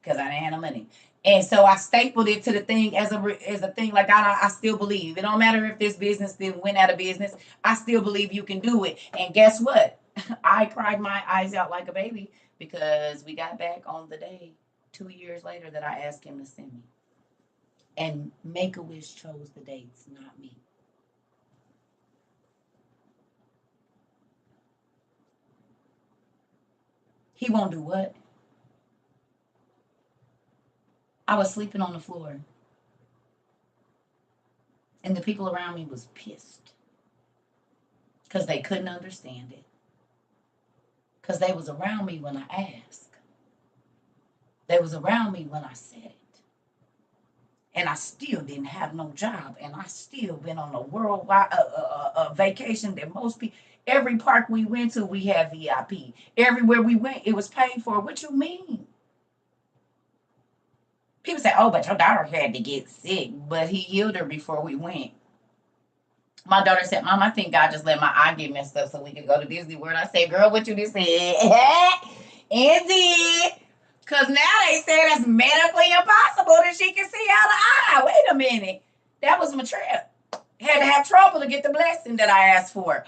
because I didn't have no money. And so I stapled it to the thing as a thing. Like I still believe. It don't matter if this business then went out of business. I still believe you can do it. And guess what? I cried my eyes out like a baby because we got back on the day 2 years later that I asked him to send me. And Make-A-Wish chose the dates, not me. He won't do what? I was sleeping on the floor. And the people around me was pissed. Because they couldn't understand it. Because they was around me when I asked. They was around me when I said it. and I still didn't have no job, and I still been on a worldwide vacation that most people, every park we went to, we had VIP. Everywhere we went, it was paid for. What you mean? People say, oh, but your daughter had to get sick, but he healed her before we went. My daughter said, Mom, I think God just let my eye get messed up so we could go to Disney World. I said, girl, what you just said? Indeed. Because now they say it's medically impossible that she can see out of eye. Wait a minute. That was my trip. Had to have trouble to get the blessing that I asked for.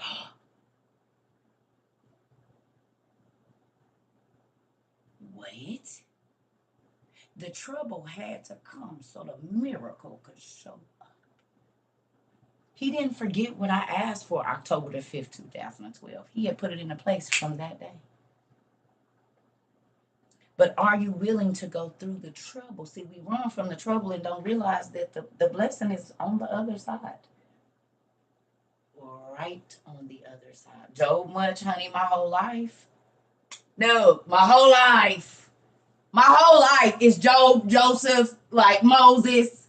Wait. The trouble had to come so the miracle could show up. He didn't forget what I asked for October the 5th, 2012. He had put it into place from that day. But are you willing to go through the trouble? See, we run from the trouble and don't realize that the blessing is on the other side. Right on the other side. Job much, honey, my whole life? No, my whole life. My whole life is Job, Joseph, like Moses.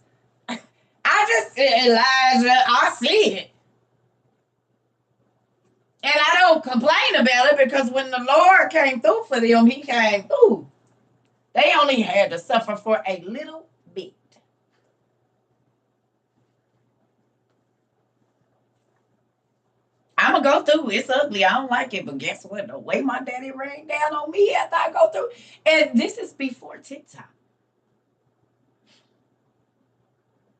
I just, Elijah, I see it. And I don't complain about it because when the Lord came through for them, he came through. They only had to suffer for a little bit. I'm going to go through. It's ugly. I don't like it. But guess what? The way my daddy rained down on me after I go through. And this is before TikTok.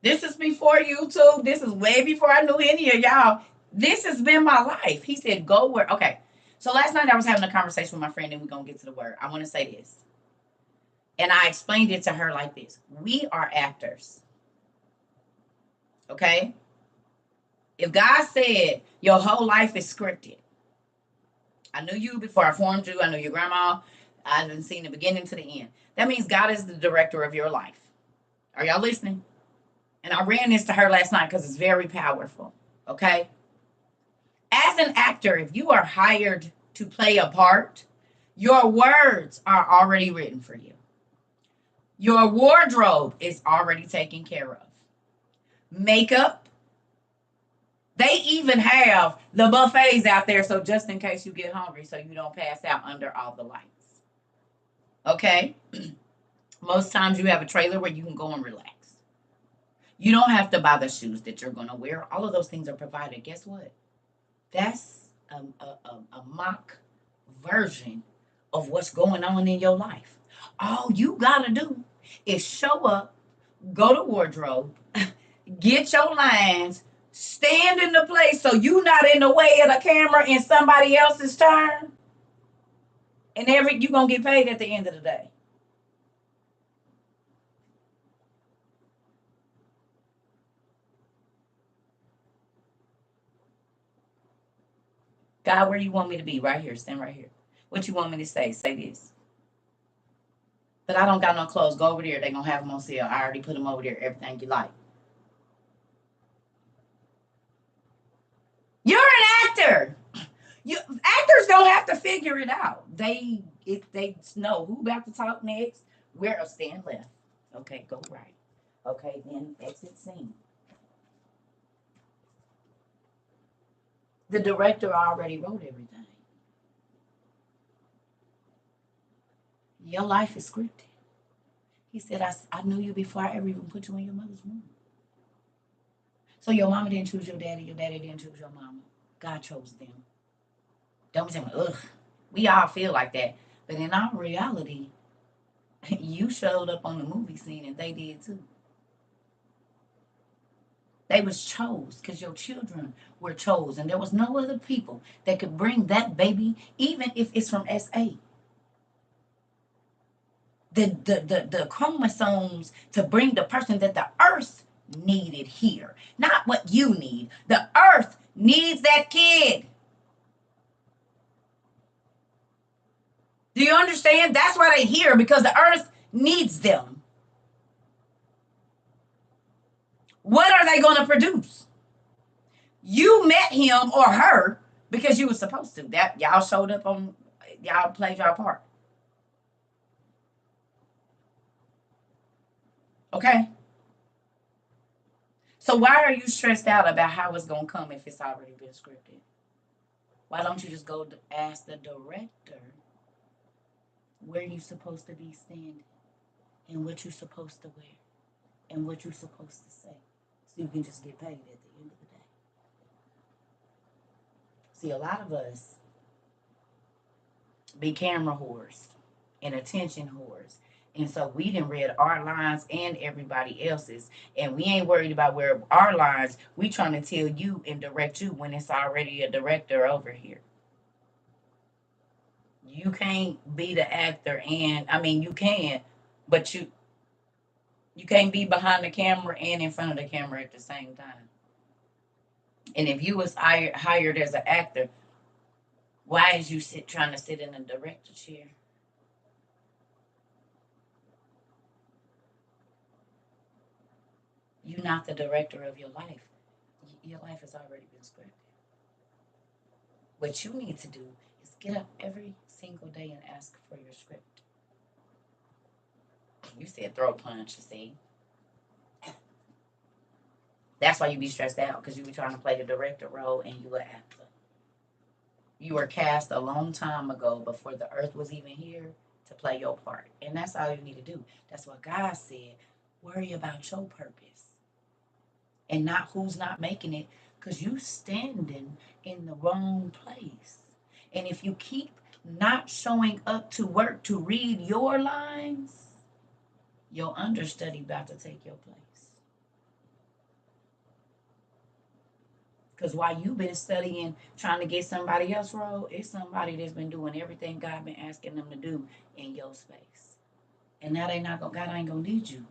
This is before YouTube. This is way before I knew any of y'all. This has been my life. He said, go where. Okay. So last night I was having a conversation with my friend and we're going to get to the word. I want to say this. And I explained it to her like this. We are actors. Okay? If God said your whole life is scripted. I knew you before I formed you. I knew your grandma. I haven't seen the beginning to the end. That means God is the director of your life. Are y'all listening? And I ran this to her last night because it's very powerful. Okay? As an actor, if you are hired to play a part, your words are already written for you. Your wardrobe is already taken care of. Makeup. They even have the buffets out there, so just in case you get hungry, so you don't pass out under all the lights. Okay? Most times you have a trailer where you can go and relax. You don't have to buy the shoes that you're going to wear. All of those things are provided. Guess what? That's a mock version of what's going on in your life. All you got to do is show up, go to wardrobe, get your lines, stand in the place so you're not in the way of the camera in somebody else's turn. And you're going to get paid at the end of the day. God, where you want me to be? Right here. Stand right here. What you want me to say? Say this. But I don't got no clothes. Go over there. They're going to have them on sale. I already put them over there. Everything you like. You're an actor. Actors don't have to figure it out. They know who about to talk next. Where a stand left. Okay, go right. Okay, then exit scene. The director already wrote everything. Your life is scripted. He said, I knew you before I ever even put you in your mother's womb. So your mama didn't choose your daddy didn't choose your mama. God chose them. Don't tell me, ugh. We all feel like that. But in our reality, you showed up on the movie scene and they did too. They was chose because your children were chose. And there was no other people that could bring that baby, even if it's from SA. The chromosomes to bring the person that the earth needed here. Not what you need. The earth needs that kid. Do you understand? That's why they're here, because the earth needs them. What are they going to produce? You met him or her because you were supposed to. That y'all showed up on, y'all played your part. Okay? So why are you stressed out about how it's going to come if it's already been scripted? Why don't you just go ask the director where you're supposed to be standing and what you're supposed to wear and what you're supposed to say so you can just get paid at the end of the day? See, a lot of us be camera whores and attention whores. And so we done read our lines and everybody else's. And we ain't worried about where our lines. We trying to tell you and direct you when it's already a director over here. You can't be the actor and I mean you can, but you can't be behind the camera and in front of the camera at the same time. And if you was hired as an actor, why is you trying to sit in a director chair? You're not the director of your life. Your life has already been scripted. What you need to do is get up every single day and ask for your script. You said throat punch, you see. That's why you be stressed out, because you be trying to play the director role and you an actor. You were cast a long time ago before the earth was even here to play your part. And that's all you need to do. That's what God said. Worry about your purpose and not who's not making it, because you standing in the wrong place. And if you keep not showing up to work to read your lines, your understudy about to take your place. Because while you've been studying, trying to get somebody else role, it's somebody that's been doing everything God been asking them to do in your space. And now God ain't gonna need you.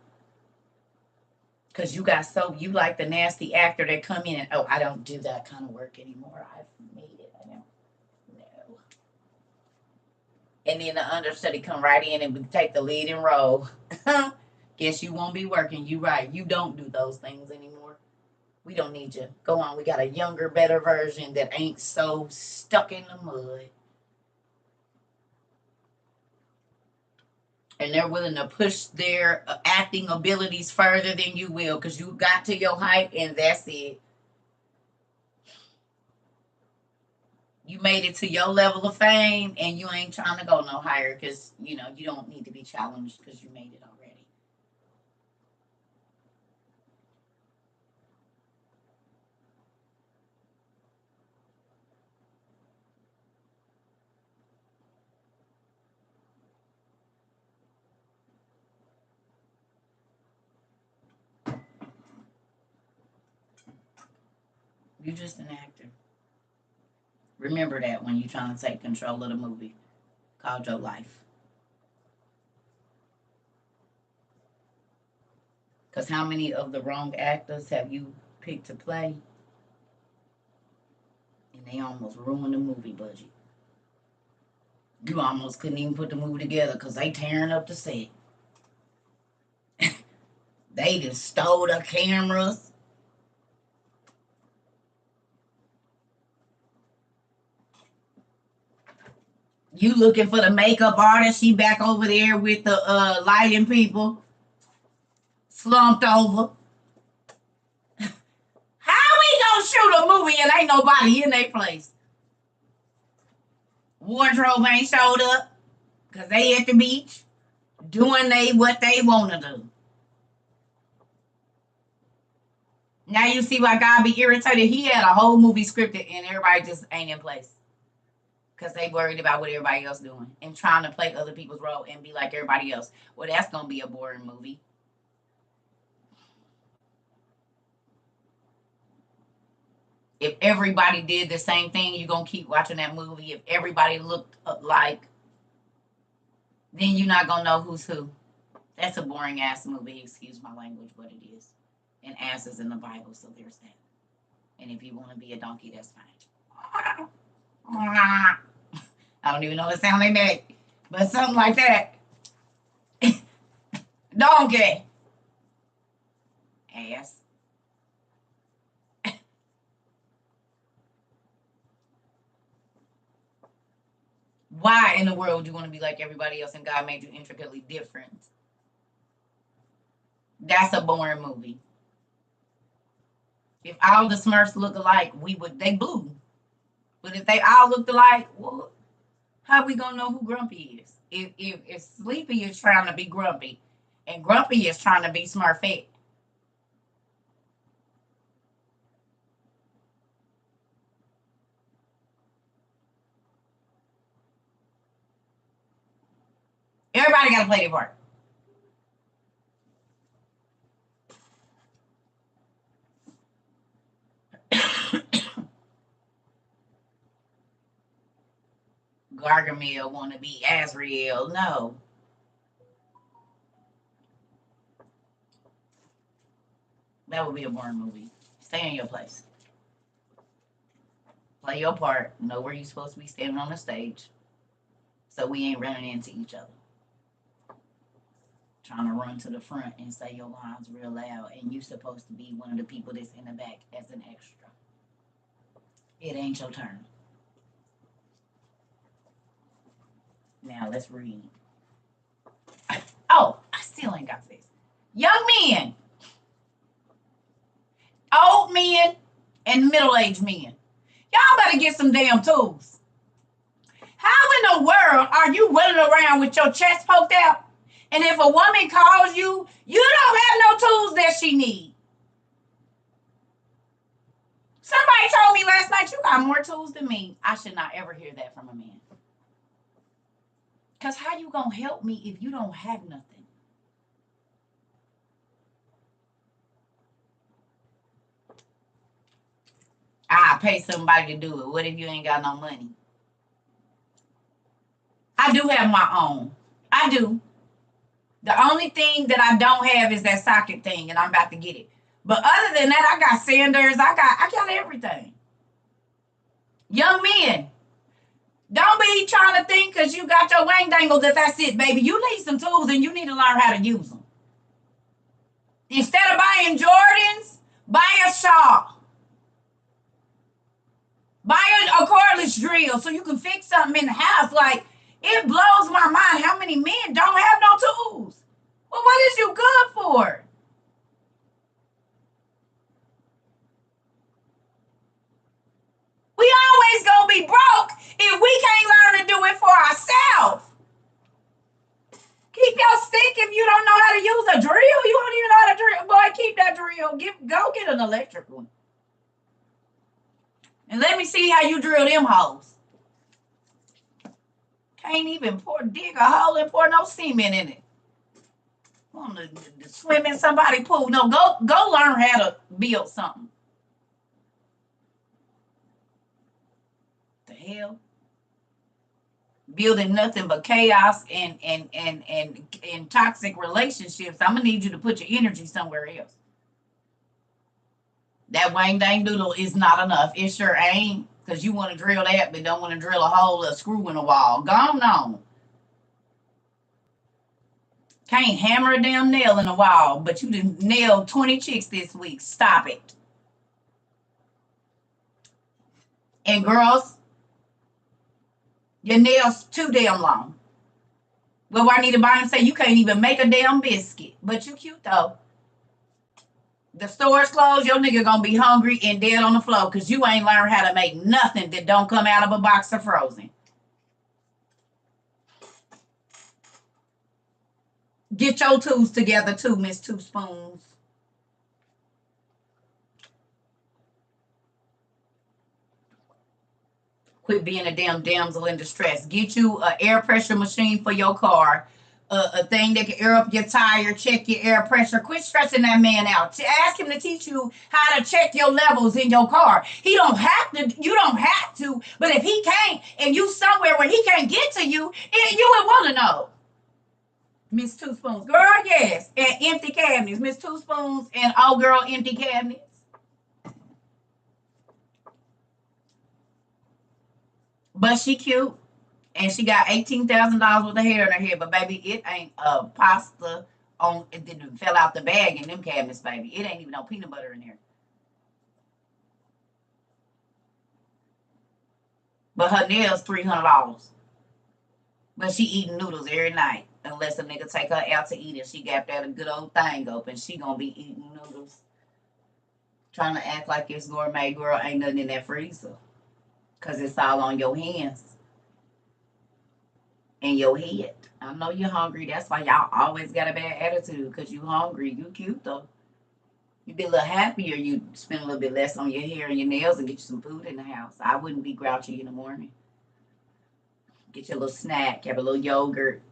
Because you like the nasty actor that come in and, oh, I don't do that kind of work anymore. I've made it. I don't know. And then the understudy come right in and take the leading role. Guess you won't be working. You right. You don't do those things anymore. We don't need you. Go on. We got a younger, better version that ain't so stuck in the mud. And they're willing to push their acting abilities further than you will, because you got to your height and that's it. You made it to your level of fame and you ain't trying to go no higher because, you don't need to be challenged because you made it already. You're just an actor. Remember that when you're trying to take control of the movie called your life. Because how many of the wrong actors have you picked to play? And they almost ruined the movie budget. You almost couldn't even put the movie together because they tearing up the set. They just stole the cameras. You looking for the makeup artist? She back over there with the lighting people, slumped over. How we gonna shoot a movie and ain't nobody in their place? Wardrobe ain't showed up because they at the beach doing what they want to do. Now you see why God be irritated. He had a whole movie scripted and everybody just ain't in place because they worried about what everybody else doing and trying to play other people's role and be like everybody else. Well, that's gonna be a boring movie. If everybody did the same thing, you're gonna keep watching that movie. If everybody looked like, then you're not gonna know who's who. That's a boring ass movie. Excuse my language, but it is. And ass is in the Bible, so there's that. And if you want to be a donkey, that's fine. I don't even know what sound they make, but something like that. Donkey. Ass. Why in the world would you want to be like everybody else and God made you intricately different? That's a boring movie. If all the Smurfs look alike, they blue. But if they all looked alike, well, how we gonna know who Grumpy is? If Sleepy is trying to be Grumpy, and Grumpy is trying to be Smurfette. Everybody got to play their part. Gargamel want to be Azrael. No. That would be a boring movie. Stay in your place. Play your part. Know where you're supposed to be standing on the stage. So we ain't running into each other. Trying to run to the front and say your lines real loud, and you supposed to be one of the people that's in the back as an extra. It ain't your turn. Now let's read. Oh, I still ain't got this. Young men, old men, and middle-aged men. Y'all better get some damn tools. How in the world are you running around with your chest poked out? And if a woman calls you, you don't have no tools that she needs. Somebody told me last night, you got more tools than me. I should not ever hear that from a man. Because how you going to help me if you don't have nothing? I pay somebody to do it. What if you ain't got no money? I do have my own. I do. The only thing that I don't have is that socket thing, and I'm about to get it. But other than that, I got sanders. I got everything. Young men, don't be trying to think because you got your wang dangle that's it, baby. You need some tools and you need to learn how to use them. Instead of buying Jordans, buy a saw. Buy a cordless drill so you can fix something in the house. Like, it blows my mind how many men don't have no tools. Well, what is you good for? We always gonna be broke if we can't learn to do it for ourselves. Keep your stick if you don't know how to use a drill. You don't even know how to drill. Boy, keep that drill. Go get an electric one. And let me see how you drill them holes. Can't even dig a hole and pour no cement in it. Want to swim in somebody's pool. No, go learn how to build something. The hell? Building nothing but chaos and toxic relationships. I'm gonna need you to put your energy somewhere else. That wang dang doodle is not enough. It sure ain't, because you want to drill that, but don't want to drill a hole or a screw in a wall. Gone on. Can't hammer a damn nail in a wall, but you done nailed 20 chicks this week. Stop it. And girls, your nails too damn long. Well, I need to buy and say you can't even make a damn biscuit. But you cute though. The store's closed, your nigga gonna be hungry and dead on the floor because you ain't learned how to make nothing that don't come out of a box of frozen. Get your tools together too, Miss Two Spoons. Quit being a damn damsel in distress. Get you an air pressure machine for your car. A thing that can air up your tire, check your air pressure. Quit stressing that man out. Ask him to teach you how to check your levels in your car. He don't have to. You don't have to. But if he can't, and you somewhere where he can't get to you, you would want to know. Miss Two Spoons, girl, yes, and empty cabinets. Miss Two Spoons and old girl empty cabinets. But she cute. And she got $18,000 worth of hair in her head, but baby, it ain't a pasta on. It didn't fell out the bag in them cabinets, baby. It ain't even no peanut butter in there. But her nails $300. But she eating noodles every night, unless a nigga take her out to eat and she got that a good old thing open. She gonna be eating noodles. Trying to act like it's gourmet, girl. Ain't nothing in that freezer. Because it's all on your hands and your head. I know you're hungry. That's why y'all always got a bad attitude. Because you hungry. You cute, though. You be a little happier. You spend a little bit less on your hair and your nails and get you some food in the house. I wouldn't be grouchy in the morning. Get your little snack. Have a little yogurt.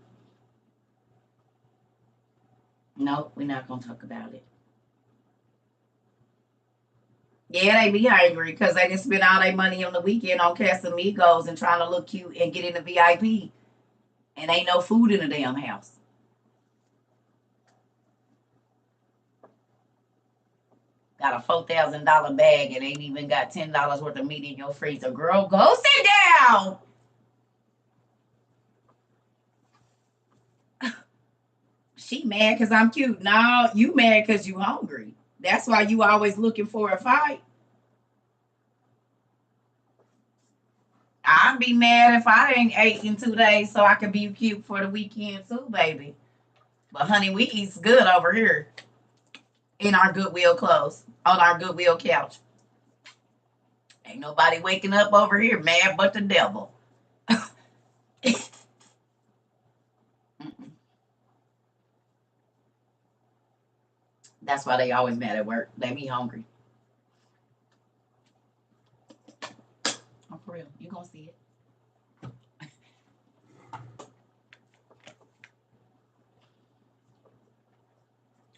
Nope, we're not going to talk about it. Yeah, they be hungry because they just spend all their money on the weekend on Casamigos and trying to look cute and get in the VIP. And ain't no food in the damn house. Got a $4,000 bag and ain't even got $10 worth of meat in your freezer. Girl, go sit down. She mad because I'm cute. No, you mad because you hungry. That's why you always looking for a fight. I'd be mad if I ain't ate in 2 days so I could be cute for the weekend too, baby. But honey, we eat good over here in our Goodwill clothes on our Goodwill couch. Ain't nobody waking up over here mad but the devil. That's why they always mad at work. They be hungry. Oh, for real. You gonna see it.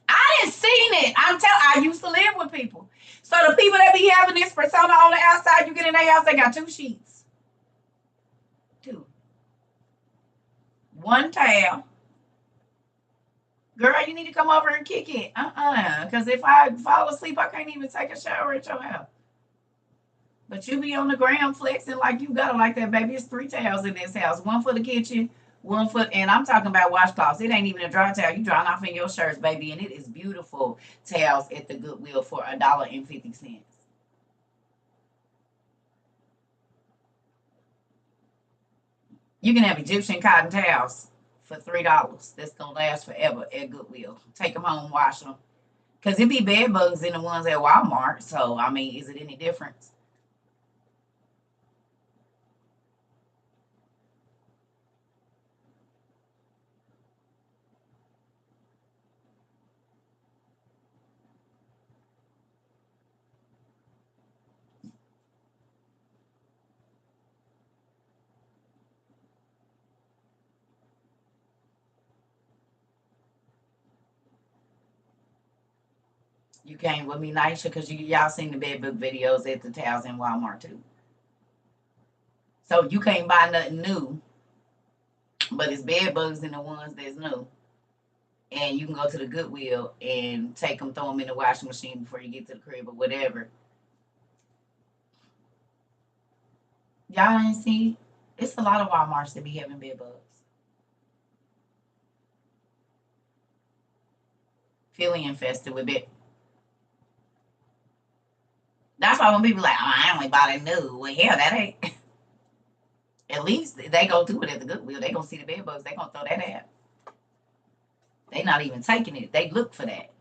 I didn't seen it. I used to live with people. So the people that be having this persona on the outside, you get in their house, they got 2 sheets. 2. 1 towel. Girl, you need to come over and kick it. Because if I fall asleep, I can't even take a shower at your house. But you be on the ground flexing like you got it like that, baby. It's 3 towels in this house. 1 for the kitchen, 1 for, and I'm talking about washcloths. It ain't even a dry towel. You drying off in your shirts, baby. And it is beautiful towels at the Goodwill for $1.50. You can have Egyptian cotton towels for $3. That's gonna last forever at Goodwill. Take them home, wash them. Cause it be bed bugs in the ones at Walmart. So I mean, is it any difference? You came with me, Nisha, because y'all seen the bed bug videos at the towels in Walmart too. So you can't buy nothing new, but it's bed bugs in the ones that's new. And you can go to the Goodwill and take them, throw them in the washing machine before you get to the crib or whatever. Y'all ain't see? It's a lot of Walmarts that be having bed bugs. Feeling infested with it. That's why when people like, oh, I only bought it new. Well, hell, that ain't. At least they go through it at the Goodwill. They gonna see the bed bugs. They gonna throw that out. They not even taking it. They look for that.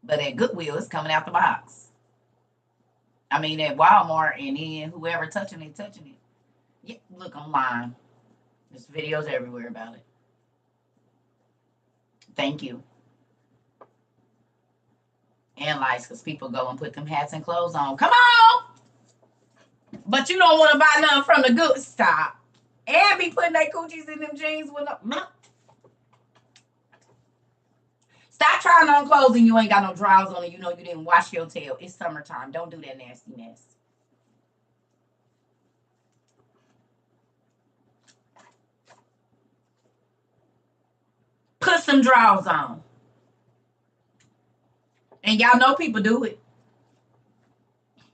But at Goodwill, it's coming out the box. I mean, at Walmart and then whoever touching it, touching it. Yeah, look online. There's videos everywhere about it. Thank you. And lights, because people go and put them hats and clothes on. Come on! But you don't want to buy nothing from the good stop. And be putting their coochies in them jeans with no. Stop trying on clothes and you ain't got no drawers on and you know you didn't wash your tail. It's summertime. Don't do that nasty mess. Put some drawers on. And y'all know people do it.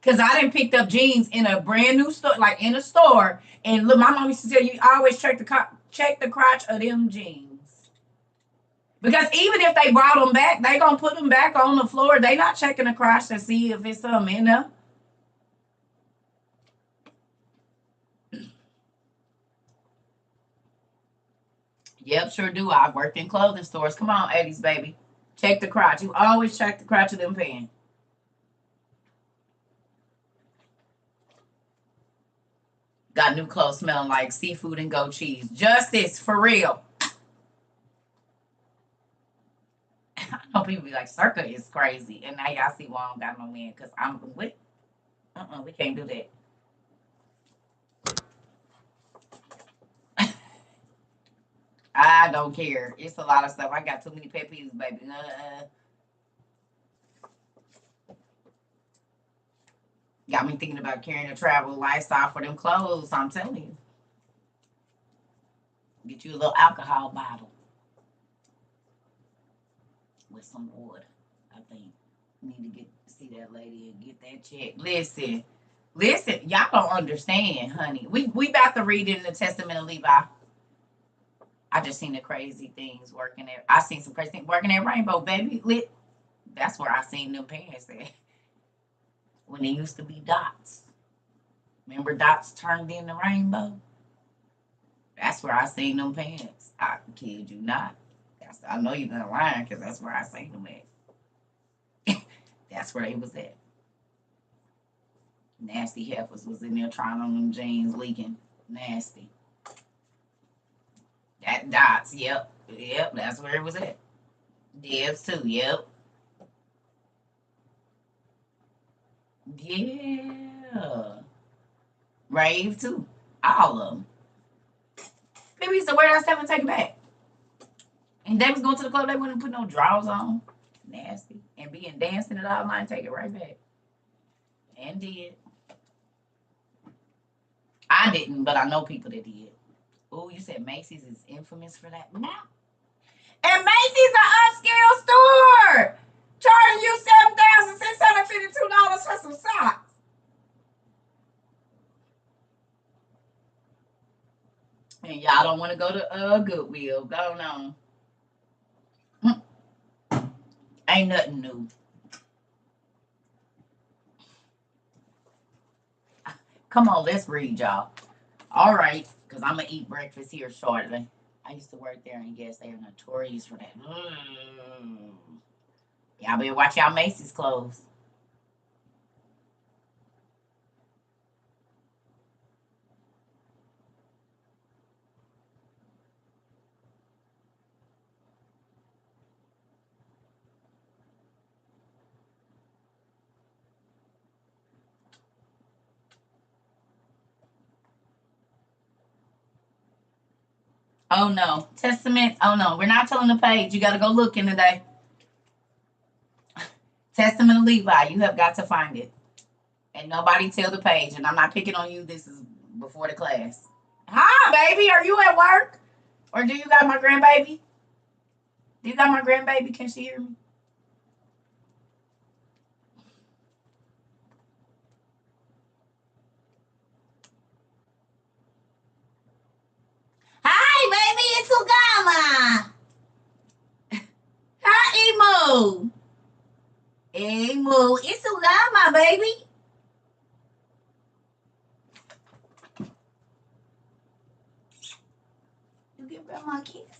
Because I done picked up jeans in a brand new store, like in a store. And look, my mom used to tell you, always check the crotch of them jeans. Because even if they brought them back, they going to put them back on the floor. They not checking the crotch to see if it's something in there. Yep, sure do. I've worked in clothing stores. Come on, 80s, baby. Check the crotch. You always check the crotch of them pants. Got new clothes smelling like seafood and goat cheese. Justice, for real. I know people be like, Circa is crazy. And now y'all see why I don't got no man. Because I'm with, we can't do that. I don't care. It's a lot of stuff. I got too many pet peeves, baby. Got me thinking about carrying a travel lifestyle for them clothes. I'm telling you. Get you a little alcohol bottle with some water. I think need to see that lady and get that check. Listen, y'all don't understand, honey. We about to read in the Testament of Levi. I just seen the crazy things working there. I seen some crazy things working at Rainbow, baby. That's where I seen them pants at. When they used to be dots. Remember dots turned into rainbow? That's where I seen them pants. I kid you not. I know you're gonna lie because that's where I seen them at. That's where they was at. Nasty heifers was in there trying on them jeans, leaking. Nasty. That dots, yep, that's where it was at. Dibs too, yep. Yeah. Rave too. All of them. People used to wear that stuff and take it back. And they was going to the club, they wouldn't put no drawers on. Nasty. And being dancing it all night and take it right back. And did. I didn't, but I know people that did. Oh, you said Macy's is infamous for that? No. And Macy's an upscale store. Charging you $7,652 for some socks. And y'all don't want to go to Goodwill. Go on. Ain't nothing new. Come on, let's read, y'all. All right, because I'm going to eat breakfast here shortly. I used to work there, and I guess they are notorious for that. Y'all better watch y'all Macy's clothes. Oh no. Testament. Oh no. We're not telling the page. You got to go looking today. Testament of Levi. You have got to find it. And nobody tell the page. And I'm not picking on you. This is before the class. Hi, baby. Are you at work? Or do you got my grandbaby? Do you got my grandbaby? Can she hear me? Hi, baby. It's Ugama. Hi, Emo. Emo. It's Ugama, baby. You give grandma a kiss?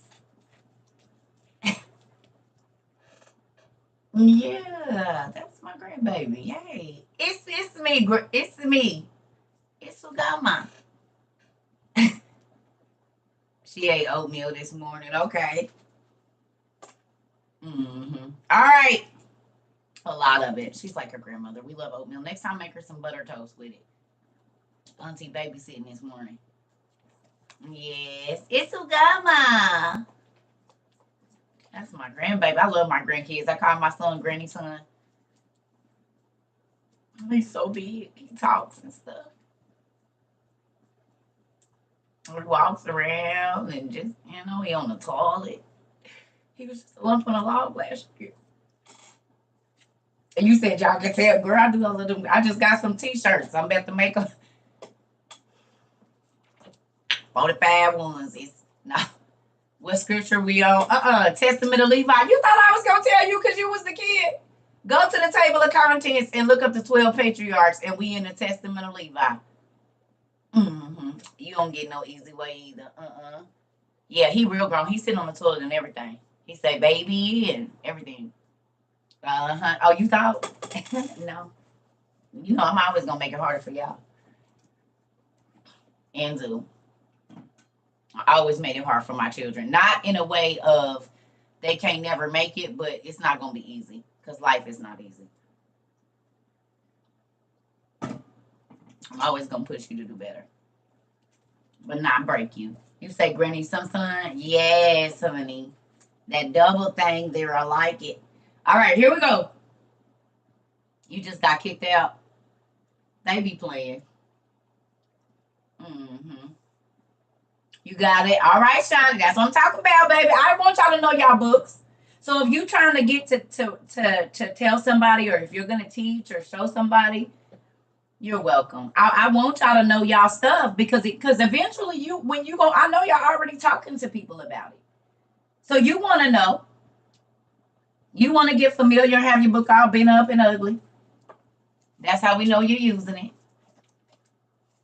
Yeah, that's my grandbaby. Yay. It's me. It's me. It's Ugama. She ate oatmeal this morning. Okay. All right. A lot of it. She's like her grandmother. We love oatmeal. Next time, make her some butter toast with it. Auntie babysitting this morning. Yes, it's Ugama. That's my grandbaby. I love my grandkids. I call my son Granny Son. He's so big. He talks and stuff. He walks around and just, he on the toilet. He was just a lump on a log last year. And you said y'all can tell, girl, I do a little. I just got some t-shirts. I'm about to make them 45 ones. It's no. What scripture we on? Testament of Levi. You thought I was gonna tell you because you was the kid. Go to the table of contents and look up the 12 patriarchs, and we in the Testament of Levi. You don't get no easy way either. Yeah, he real grown. He sitting on the toilet and everything. He say baby and everything. Oh, you thought? No. I'm always gonna make it harder for y'all. and do. I always made it hard for my children. Not in a way of they can't never make it, but it's not going to be easy because life is not easy. I'm always going to push you to do better, but not break you. You say, Granny, some son? Yes, honey. That double thing there, I like it. All right, here we go. You just got kicked out. They be playing. Mm-hmm. You got it. All right, Shani. That's what I'm talking about, baby. I want y'all to know y'all books. So if you're trying to get to tell somebody, or if you're going to teach or show somebody, you're welcome. I want y'all to know y'all stuff because eventually when you go, I know y'all already talking to people about it. So you want to know. You want to get familiar, have your book all bent up and ugly. That's how we know you're using it.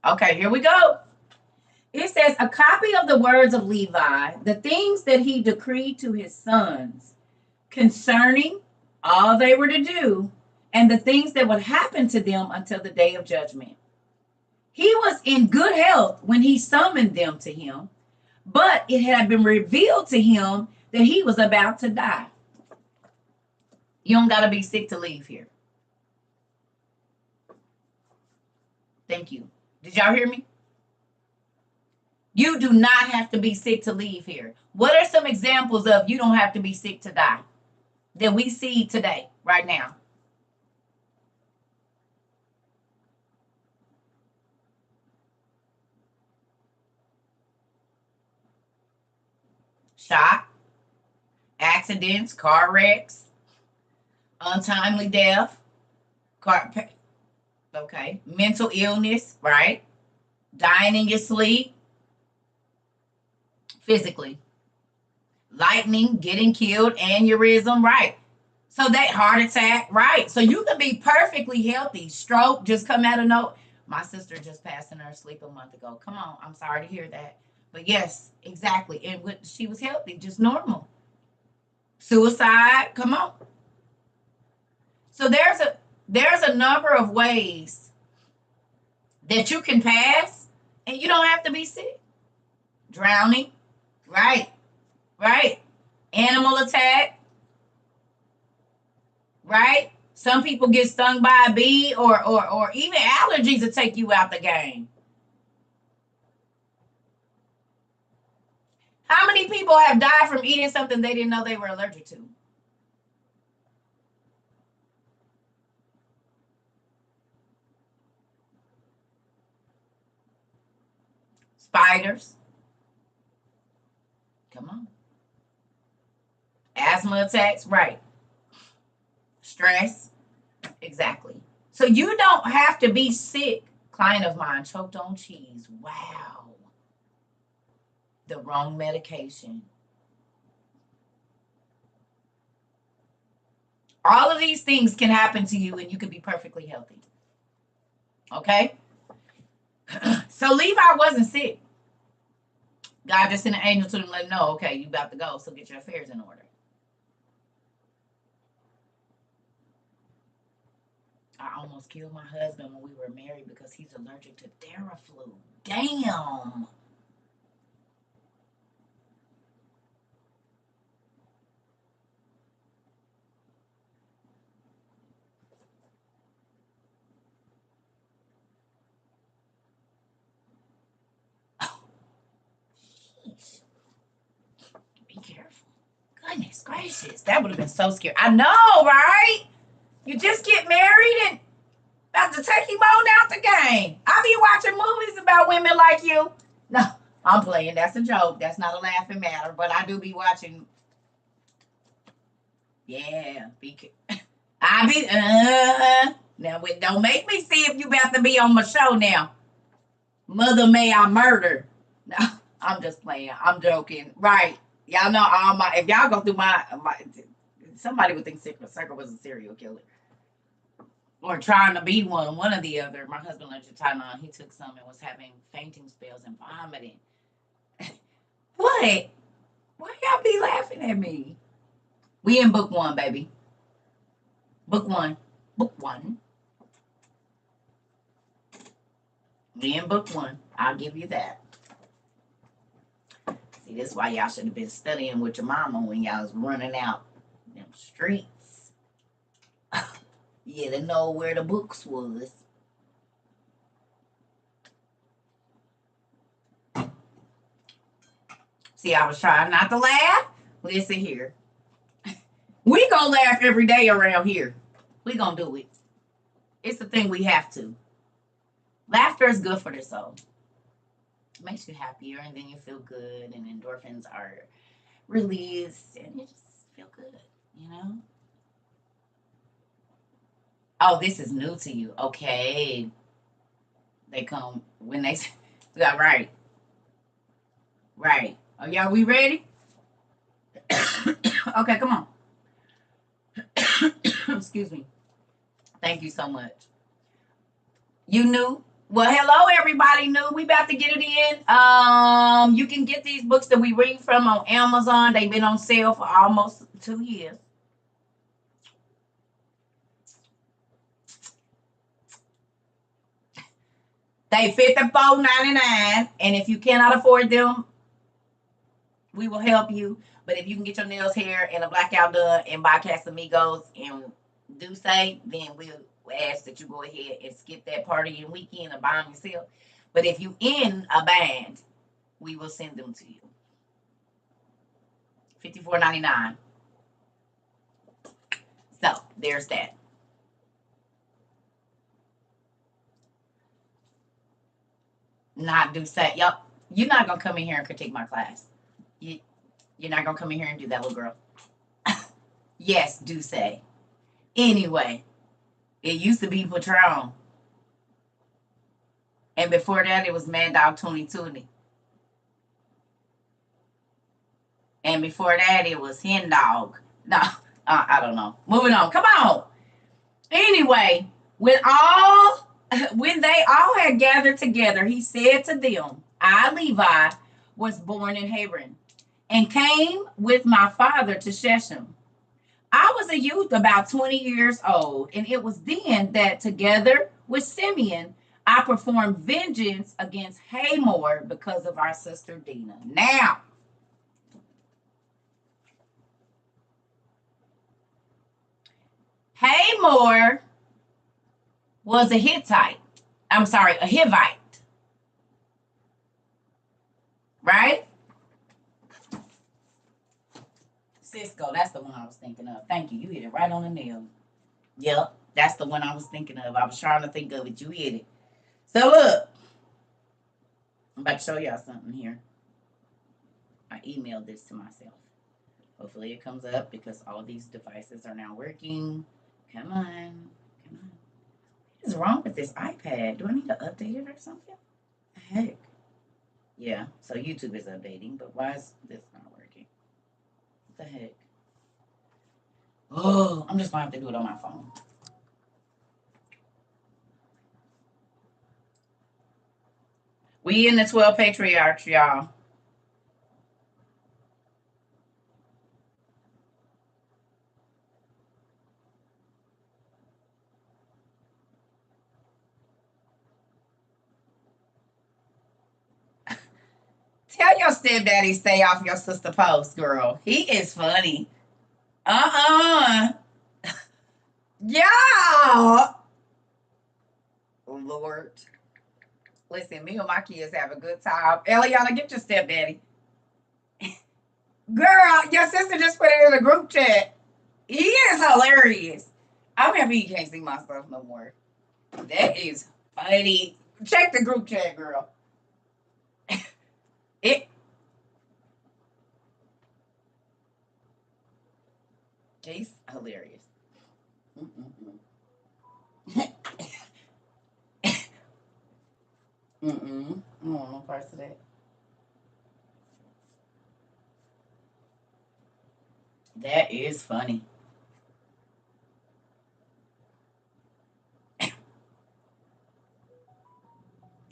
Okay, here we go. It says, a copy of the words of Levi, the things that he decreed to his sons concerning all they were to do, and the things that would happen to them until the day of judgment. He was in good health when he summoned them to him, but it had been revealed to him that he was about to die. You don't got to be sick to leave here. Thank you. Did y'all hear me? You do not have to be sick to leave here. What are some examples of you don't have to be sick to die that we see today, right now? Shot, accidents, car wrecks, untimely death, mental illness, right? Dying in your sleep, physically. Lightning, getting killed, aneurysm, right? So that heart attack, right? So you can be perfectly healthy. Stroke just come out of no. My sister just passed in her sleep a month ago. Come on, I'm sorry to hear that. But yes, exactly. And she was healthy, just normal. Suicide, come on. So there's a number of ways that you can pass, and you don't have to be sick. Drowning, right? Animal attack, right? Some people get stung by a bee, or even allergies that take you out the game. How many people have died from eating something they didn't know they were allergic to? Spiders. Come on. Asthma attacks, right. Stress, exactly. So you don't have to be sick. Client of mine choked on cheese. Wow. The wrong medication. All of these things can happen to you and you can be perfectly healthy. Okay? So Levi wasn't sick. God just sent an angel to him, let him know, okay, you about to go, so get your affairs in order. I almost killed my husband when we were married because he's allergic to Theraflu. Damn. Be careful. Goodness gracious. That would have been so scary. I know, right? You just get married and about to take him on out the game. I be watching movies about women like you. No, I'm playing. That's a joke. That's not a laughing matter. But I do be watching. Yeah. I be, now, don't make me see if you about to be on my show now. Mother, may I murder? No, I'm just playing. I'm joking. Right. Y'all know all my, if y'all go through my somebody would think CERCA was a serial killer. Or trying to be one or the other. My husband learned to Tylenol. He took some and was having fainting spells and vomiting. What? Why y'all be laughing at me? We in book 1, baby. Book 1. Book 1. We in book 1. I'll give you that. See, this is why y'all should have been studying with your mama when y'all was running out them streets. Yeah, to know where the books was. See, I was trying not to laugh. Listen here. We gonna laugh every day around here. We gonna do it. It's the thing we have to. Laughter is good for the soul. It makes you happier, and then you feel good, and endorphins are released, and you just feel good, you know? Oh, this is new to you. Okay. They come when they yeah, right. Right. Oh, y'all, we ready? Okay, come on. Excuse me. Thank you so much. You knew? Well, hello everybody new. We about to get it in. You can get these books that we read from on Amazon. They've been on sale for almost 2 years. They $54.99, and if you cannot afford them, we will help you. But if you can get your nails, hair, and a blackout done and buy Casamigos and do say, then we'll ask that you go ahead and skip that party and weekend and buy them yourself. But if you in a band, we will send them to you. $54.99. So there's that. Not do say, yep. You're not gonna come in here and critique my class. You're not gonna come in here and do that, little girl. Yes, do say. Anyway, it used to be Patron. And before that, it was Mad Dog 2020. And before that, it was Hen Dog. No, I don't know. Moving on. Come on. Anyway, when they all had gathered together, he said to them, I, Levi, was born in Hebron, and came with my father to Shechem. I was a youth about 20 years old, and it was then that together with Simeon, I performed vengeance against Hamor because of our sister Dinah. Now, Hamor was a Hittite. I'm sorry, a Hivite. Right? Cisco, that's the one I was thinking of. Thank you. You hit it right on the nail. Yep, that's the one I was thinking of. I was trying to think of it. You hit it. So look, I'm about to show y'all something here. I emailed this to myself. Hopefully it comes up because all these devices are now working. Come on. Come on. What is wrong with this iPad? Do I need to update it or something? The heck? Yeah, so YouTube is updating, but why is this not working? What the heck? Oh, I'm just going to have to do it on my phone. We in the 12 patriarchs, y'all. Tell your stepdaddy stay off your sister post, girl. He is funny. Uh-uh. Yeah. Lord. Listen, me and my kids have a good time. Eliana, get your stepdaddy. Girl, your sister just put it in a group chat. He is hilarious. I'm happy he can't see my stuff no more. That is funny. Check the group chat, girl. It. He's hilarious. Mm-mm-mm. Mm-mm. I don't want no parts of that. That is funny.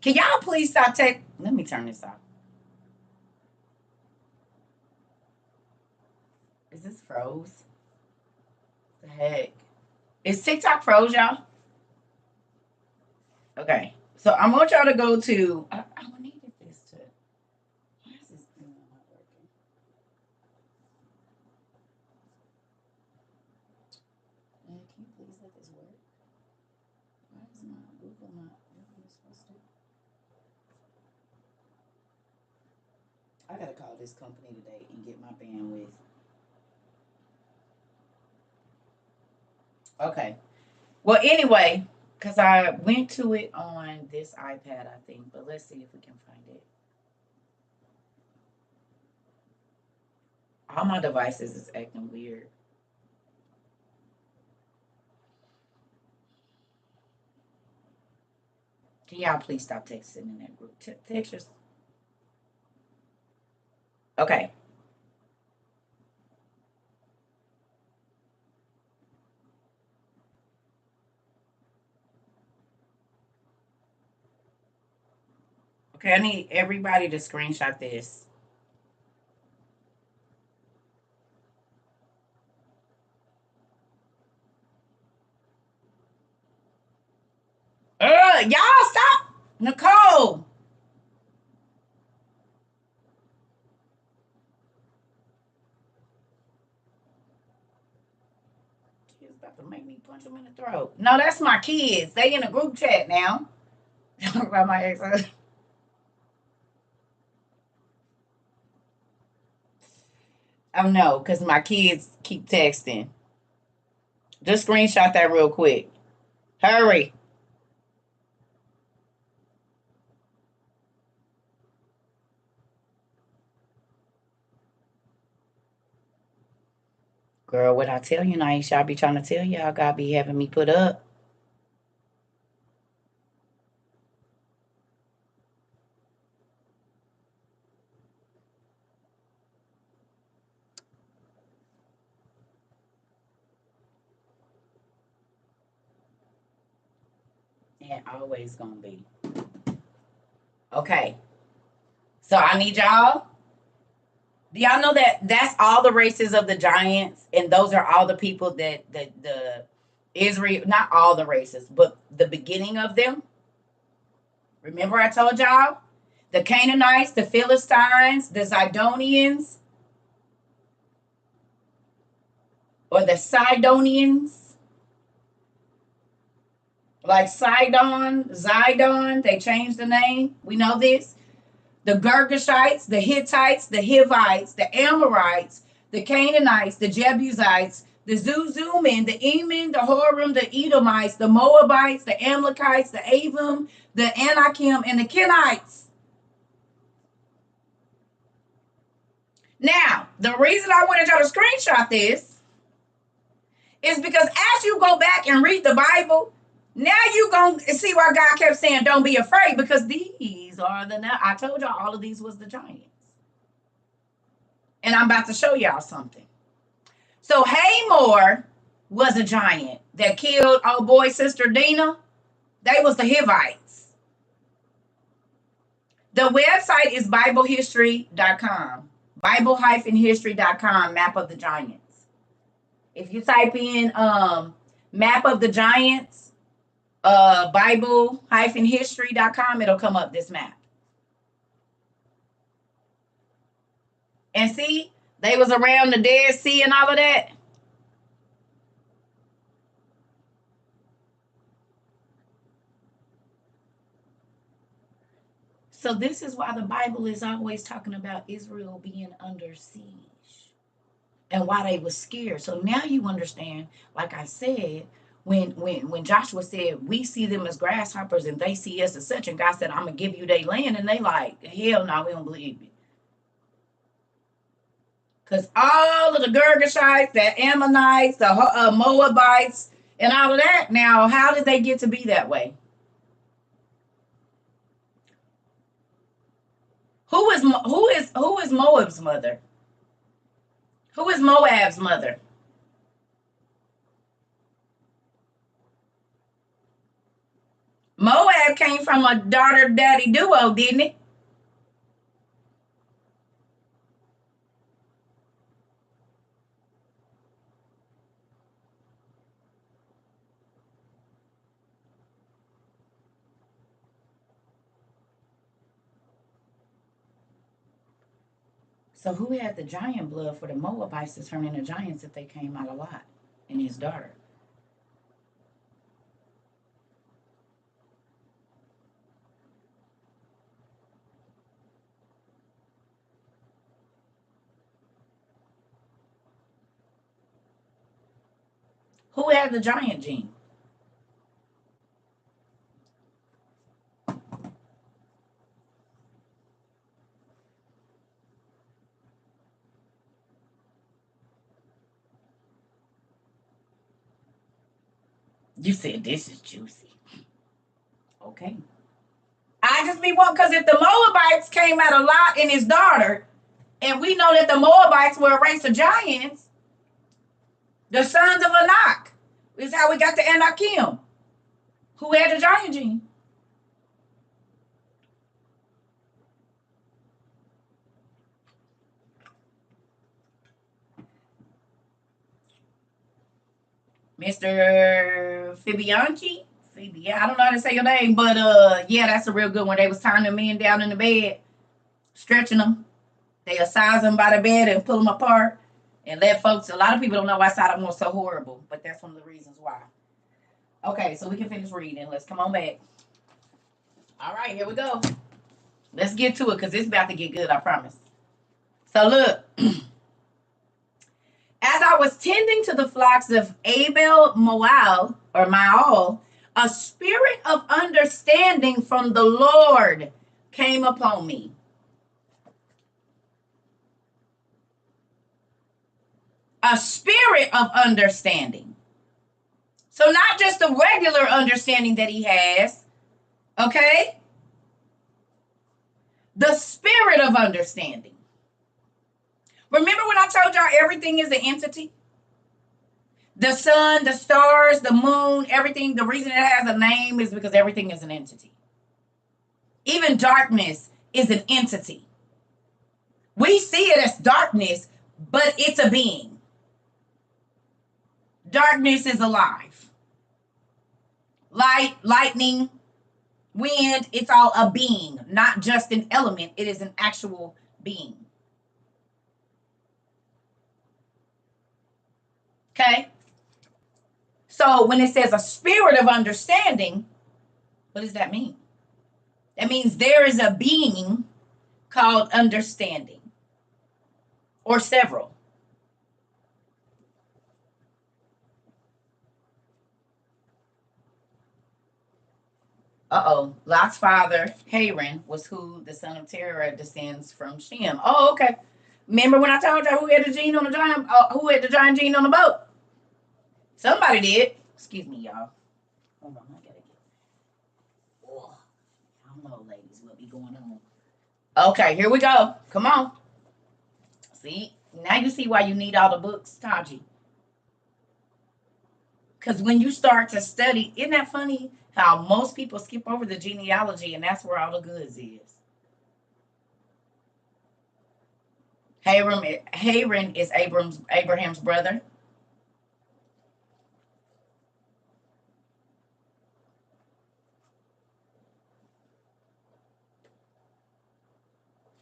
Can y'all please stop taking? Let me turn this off. Is this froze? The heck? Is TikTok froze, y'all? Okay. So I want y'all to go to. I needed this to. Why is this thing not working? Man, can you please let this work? Why is my Google not working? It's supposed to. I gotta call this company today and get my bandwidth. Okay. Well, anyway, because I went to it on this iPad, I think, but let's see if we can find it. All my devices is acting weird. Can y'all please stop texting in that group? Textures. Okay. Okay, I need everybody to screenshot this. Y'all stop. Nicole. She's about to make me punch him in the throat. No, that's my kids. They in a group chat now. Talk about my ex. Oh no, because my kids keep texting. Just screenshot that real quick. Hurry. Girl, what I tell you, Naisha, I be trying to tell y'all, God be having me put up. And always gonna be. Okay. So I need y'all. Do y'all know that that's all the races of the giants, and those are all the people that the Israel, not all the races, but the beginning of them. Remember, I told y'all the Canaanites, the Philistines, the Zidonians, or the Sidonians, like Zidon. They changed the name. We know this. The Girgashites, the Hittites, the Hivites, the Amorites, the Canaanites, the Jebusites, the Zuzumin, the Emin, the Horim, the Edomites, the Moabites, the Amalekites, the Avim, the Anakim, and the Kenites. Now, the reason I wanted y'all to screenshot this is because as you go back and read the Bible, now you going to see why God kept saying, don't be afraid, because these are I told y'all all of these was the giants. And I'm about to show y'all something. So Hamor was a giant that killed old boy sister Dina. They was the Hivites. The website is BibleHistory.com. Bible-history.com, map of the giants. If you type in map of the giants, Bible-history.com, it'll come up this map. And see, they was around the Dead Sea and all of that. So this is why the Bible is always talking about Israel being under siege and why they was scared. So now you understand, like I said, when Joshua said, we see them as grasshoppers and they see us as such, and God said, I'm gonna give you their land, and they like, hell no, we don't believe it. Because all of the Girgashites, the Ammonites, the Moabites, and all of that, now how did they get to be that way? Who is Moab's mother? Who is Moab's mother? Moab came from a daughter daddy duo, didn't it? So who had the giant blood for the Moabites to turn into giants if they came out a lot? And his daughter. Who had the giant gene? You said this is juicy. Okay. I just be one because if the Moabites came out a lot in his daughter, and we know that the Moabites were a race of giants, the sons of Anak. This is how we got to Anakim. Who had the giant gene? Mr. Fibianchi? Yeah, I don't know how to say your name, but yeah, that's a real good one. They was tying the men down in the bed, stretching them. They size them by the bed and pull them apart and let folks. A lot of people don't know why Sodom was so horrible, but that's one of the reasons why. Okay, so we can finish reading. Let's come on back. All right, here we go. Let's get to it because it's about to get good, I promise. So look, as I was tending to the flocks of Abel Moal, or Maal, a spirit of understanding from the Lord came upon me. A spirit of understanding. So not just the regular understanding that he has, okay? The spirit of understanding. Remember when I told y'all everything is an entity? The sun, the stars, the moon, everything. The reason it has a name is because everything is an entity. Even darkness is an entity. We see it as darkness, but it's a being. Darkness is alive. Light, lightning, wind, it's all a being, not just an element. It is an actual being. Okay? So when it says a spirit of understanding, what does that mean? That means there is a being called understanding, or several. Lot's father, Haran, was who the son of Terah descends from Shem. Oh, okay. Remember when I told you who had the gene on the giant? Who had the giant gene on the boat? Somebody did. Excuse me, y'all. Hold on, I gotta get. Oh, I don't know, ladies, what be going on. Okay, here we go. Come on. See, now you see why you need all the books, Taji. Because when you start to study, isn't that funny how most people skip over the genealogy and that's where all the goods is? Haran is Abraham's brother.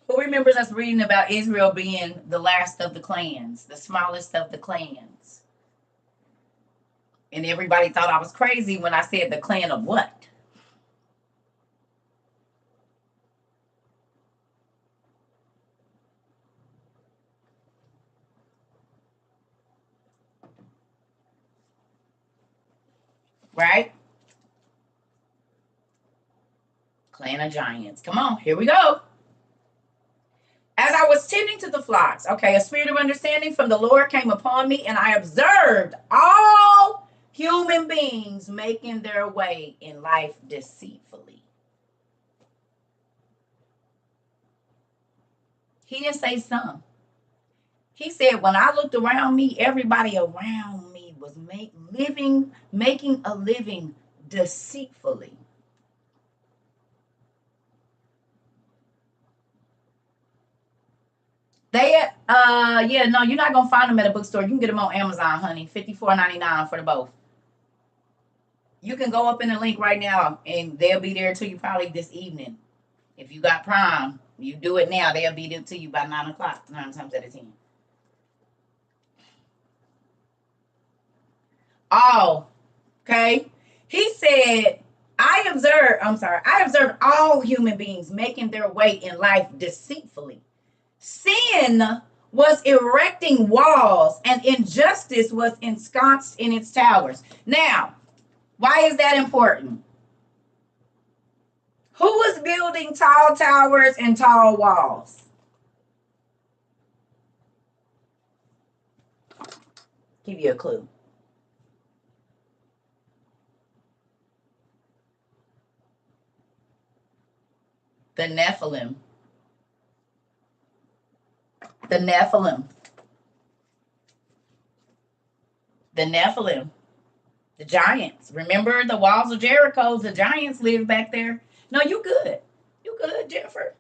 Who remembers us reading about Israel being the last of the clans, the smallest of the clans? And everybody thought I was crazy when I said the clan of what? Right? Clan of giants. Come on, here we go. As I was tending to the flocks, okay, a spirit of understanding from the Lord came upon me, and I observed all human beings making their way in life deceitfully. He didn't say some. He said, when I looked around me, everybody around me was making a living deceitfully. Yeah, no, you're not gonna find them at a bookstore. You can get them on Amazon, honey. $54.99 for the both. You can go up in the link right now, and they'll be there to you probably this evening if you got Prime. You do it now, they'll be there to you by 9 o'clock, 9 times out of 10. All, okay? He said, I observe all human beings making their way in life deceitfully. Sin was erecting walls, and injustice was ensconced in its towers. Now, why is that important? Who was building tall towers and tall walls? Give you a clue. The Nephilim. The Nephilim. The Nephilim. The giants. Remember the walls of Jericho? The giants lived back there. No, you good. You good, Jennifer.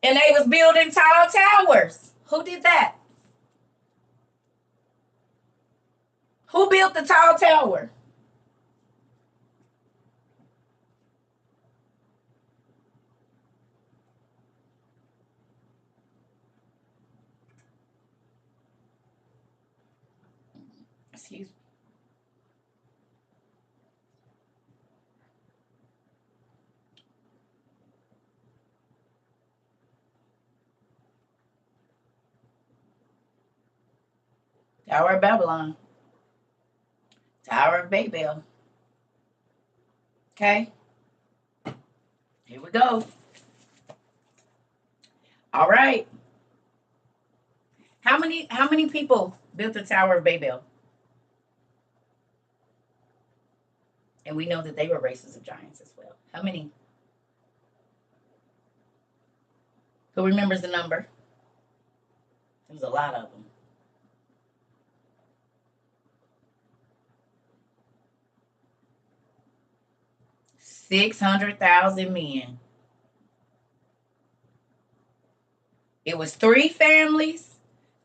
And they was building tall towers. Who did that? Who built the tall tower? Excuse me. Tower of Babylon. Tower of Babel. Okay. Here we go. All right. How many people built the Tower of Babel? And we know that they were races of giants as well. How many? Who remembers the number? There was a lot of them. 600,000 men. It was 3 families,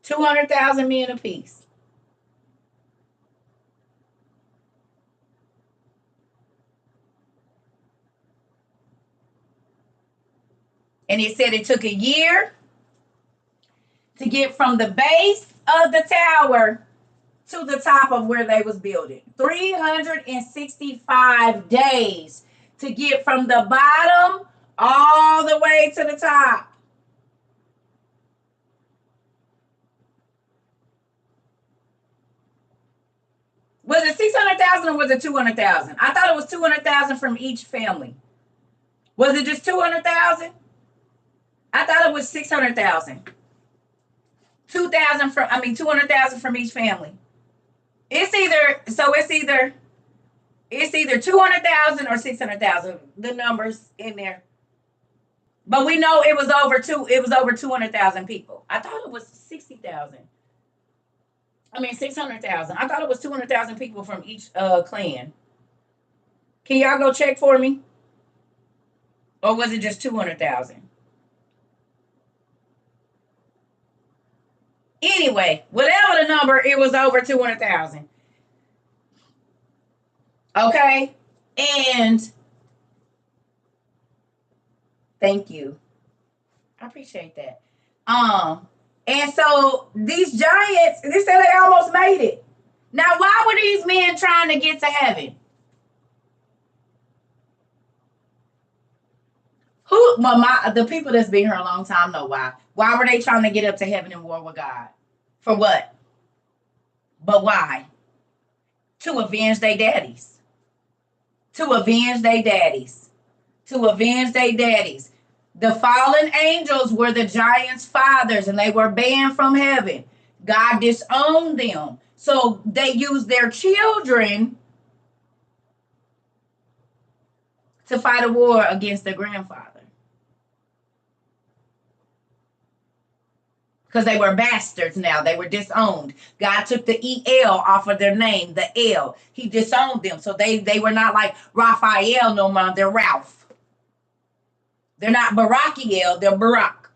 200,000 men apiece. And it said it took a year to get from the base of the tower to the top of where they was building. 365 days to get from the bottom all the way to the top. Was it 600,000 or was it 200,000? I thought it was 200,000 from each family. Was it just 200,000? I thought it was 600,000. 200,000 from each family. It's either 200,000 or 600,000. The numbers in there. But we know it was over 200,000 people. I thought it was 60,000. 600,000. I thought it was 200,000 people from each clan. Can y'all go check for me? Or was it just 200,000? Anyway, whatever the number, it was over 200,000. Okay? And thank you. I appreciate that. And so these giants, they said they almost made it. Now, why were these men trying to get to heaven? The people that's been here a long time know why. Why were they trying to get up to heaven and war with God? For what? But why? To avenge their daddies. To avenge their daddies. To avenge their daddies. The fallen angels were the giants' fathers, and they were banned from heaven. God disowned them. So they used their children to fight a war against their grandfather. Because they were bastards now. They were disowned. God took the E-L off of their name, the L. He disowned them. So they were not like Raphael no more. They're Ralph. They're not Barakiel. They're Barak.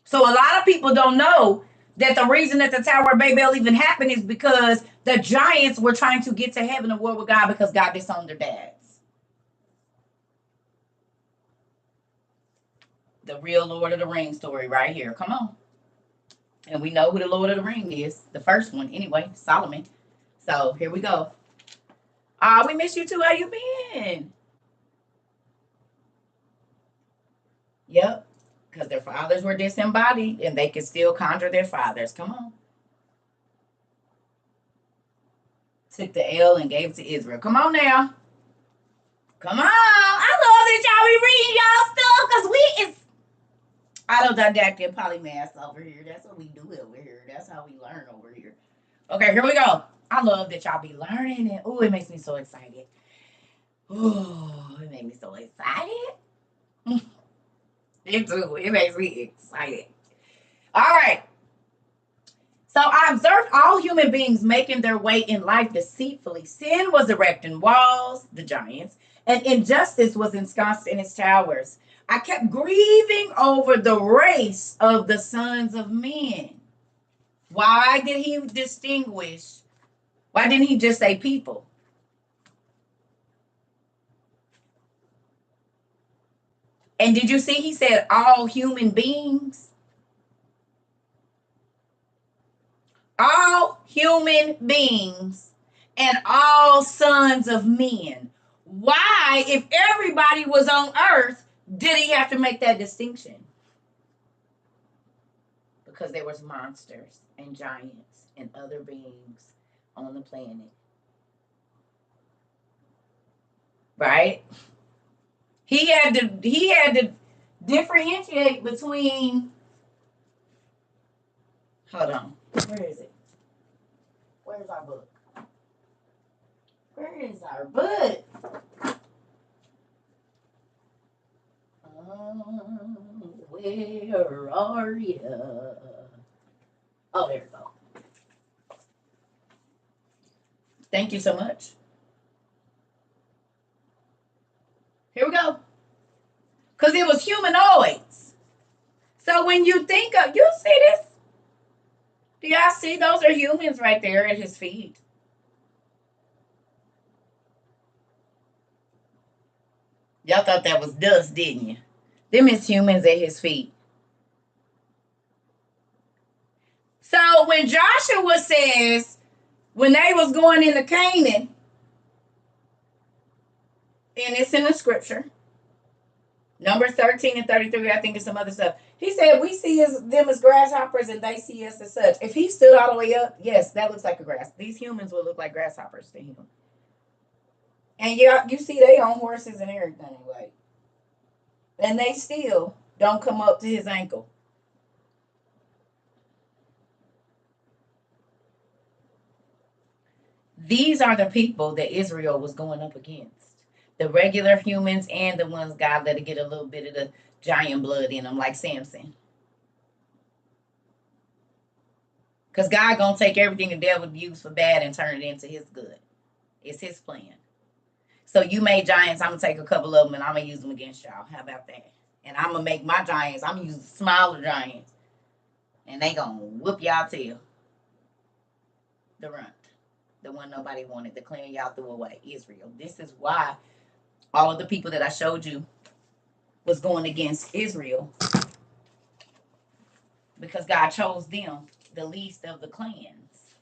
So a lot of people don't know That the reason that the Tower of Babel even happened is because the giants were trying to get to heaven and war with God because God disowned their dads. The real Lord of the Rings story right here. Come on. And we know who the Lord of the Ring is. The first one, anyway, Solomon. So here we go. We miss you too. How you been? Yep. Because their fathers were disembodied and they could still conjure their fathers. Come on. Took the L and gave it to Israel. Come on now. Come on. I love that y'all be reading y'all stuff because autodidactic polymath over here. That's what we do over here. That's how we learn over here. Okay, here we go. I love that y'all be learning and oh, it makes me so excited. Oh, it makes me so excited. It too. It makes me excited. All right. So I observed all human beings making their way in life deceitfully. Sin was erecting walls, the giants, and injustice was ensconced in its towers. I kept grieving over the race of the sons of men. Why did he distinguish? Why didn't he just say people? And did you see he said all human beings? All human beings and all sons of men. Why, if everybody was on earth, did he have to make that distinction? Because there was monsters and giants and other beings on the planet. Right? He had to differentiate between. Hold on. Where is it? Where's our book? Where is our book? Where are you? Oh, there we go. Thank you so much. Here we go. Because it was humanoids. So when you think of, you see this? Do y'all see those are humans right there at his feet? Y'all thought that was dust, didn't you? Them is humans at his feet. So when Joshua says, when they was going into Canaan, and it's in the scripture, Numbers 13 and 33, I think it's some other stuff. He said, we see them as grasshoppers and they see us as such. If he stood all the way up, yes, that looks like a grass. These humans will look like grasshoppers to him. And you see they on horses and everything. Like, and they still don't come up to his ankle. These are the people that Israel was going up against. The regular humans and the ones God let it get a little bit of the giant blood in them, like Samson. Because God gonna take everything the devil used for bad and turn it into his good. It's his plan. So you made giants, I'm gonna take a couple of them and I'm gonna use them against y'all. How about that? And I'm gonna make my giants, I'm gonna use smaller giants. And they gonna whoop y'all tail. The runt. The one nobody wanted, the clan y'all threw away, Israel. This is why all of the people that I showed you was going against Israel, because God chose them, the least of the clans.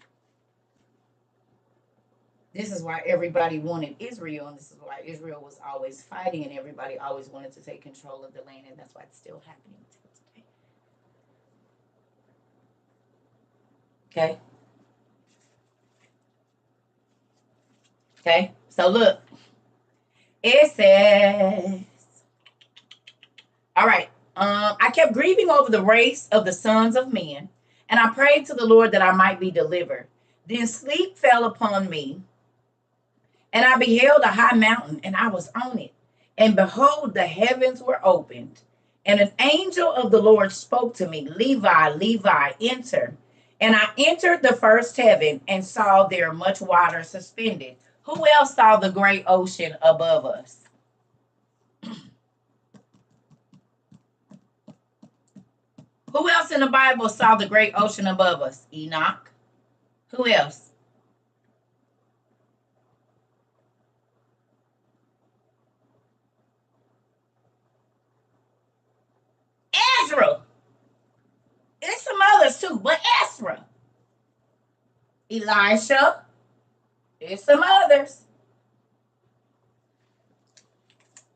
This is why everybody wanted Israel, and this is why Israel was always fighting, and everybody always wanted to take control of the land, and that's why it's still happening today. Okay? Okay? So look. It says, all right, I kept grieving over the race of the sons of men, and I prayed to the Lord that I might be delivered. Then sleep fell upon me, and I beheld a high mountain, and I was on it. And behold, the heavens were opened, and an angel of the Lord spoke to me, Levi, Levi, enter. And I entered the first heaven and saw there much water suspended. Who else saw the great ocean above us? Who else in the Bible saw the great ocean above us? Enoch. Who else? Ezra. There's some others too, but Ezra. Elisha. There's some others.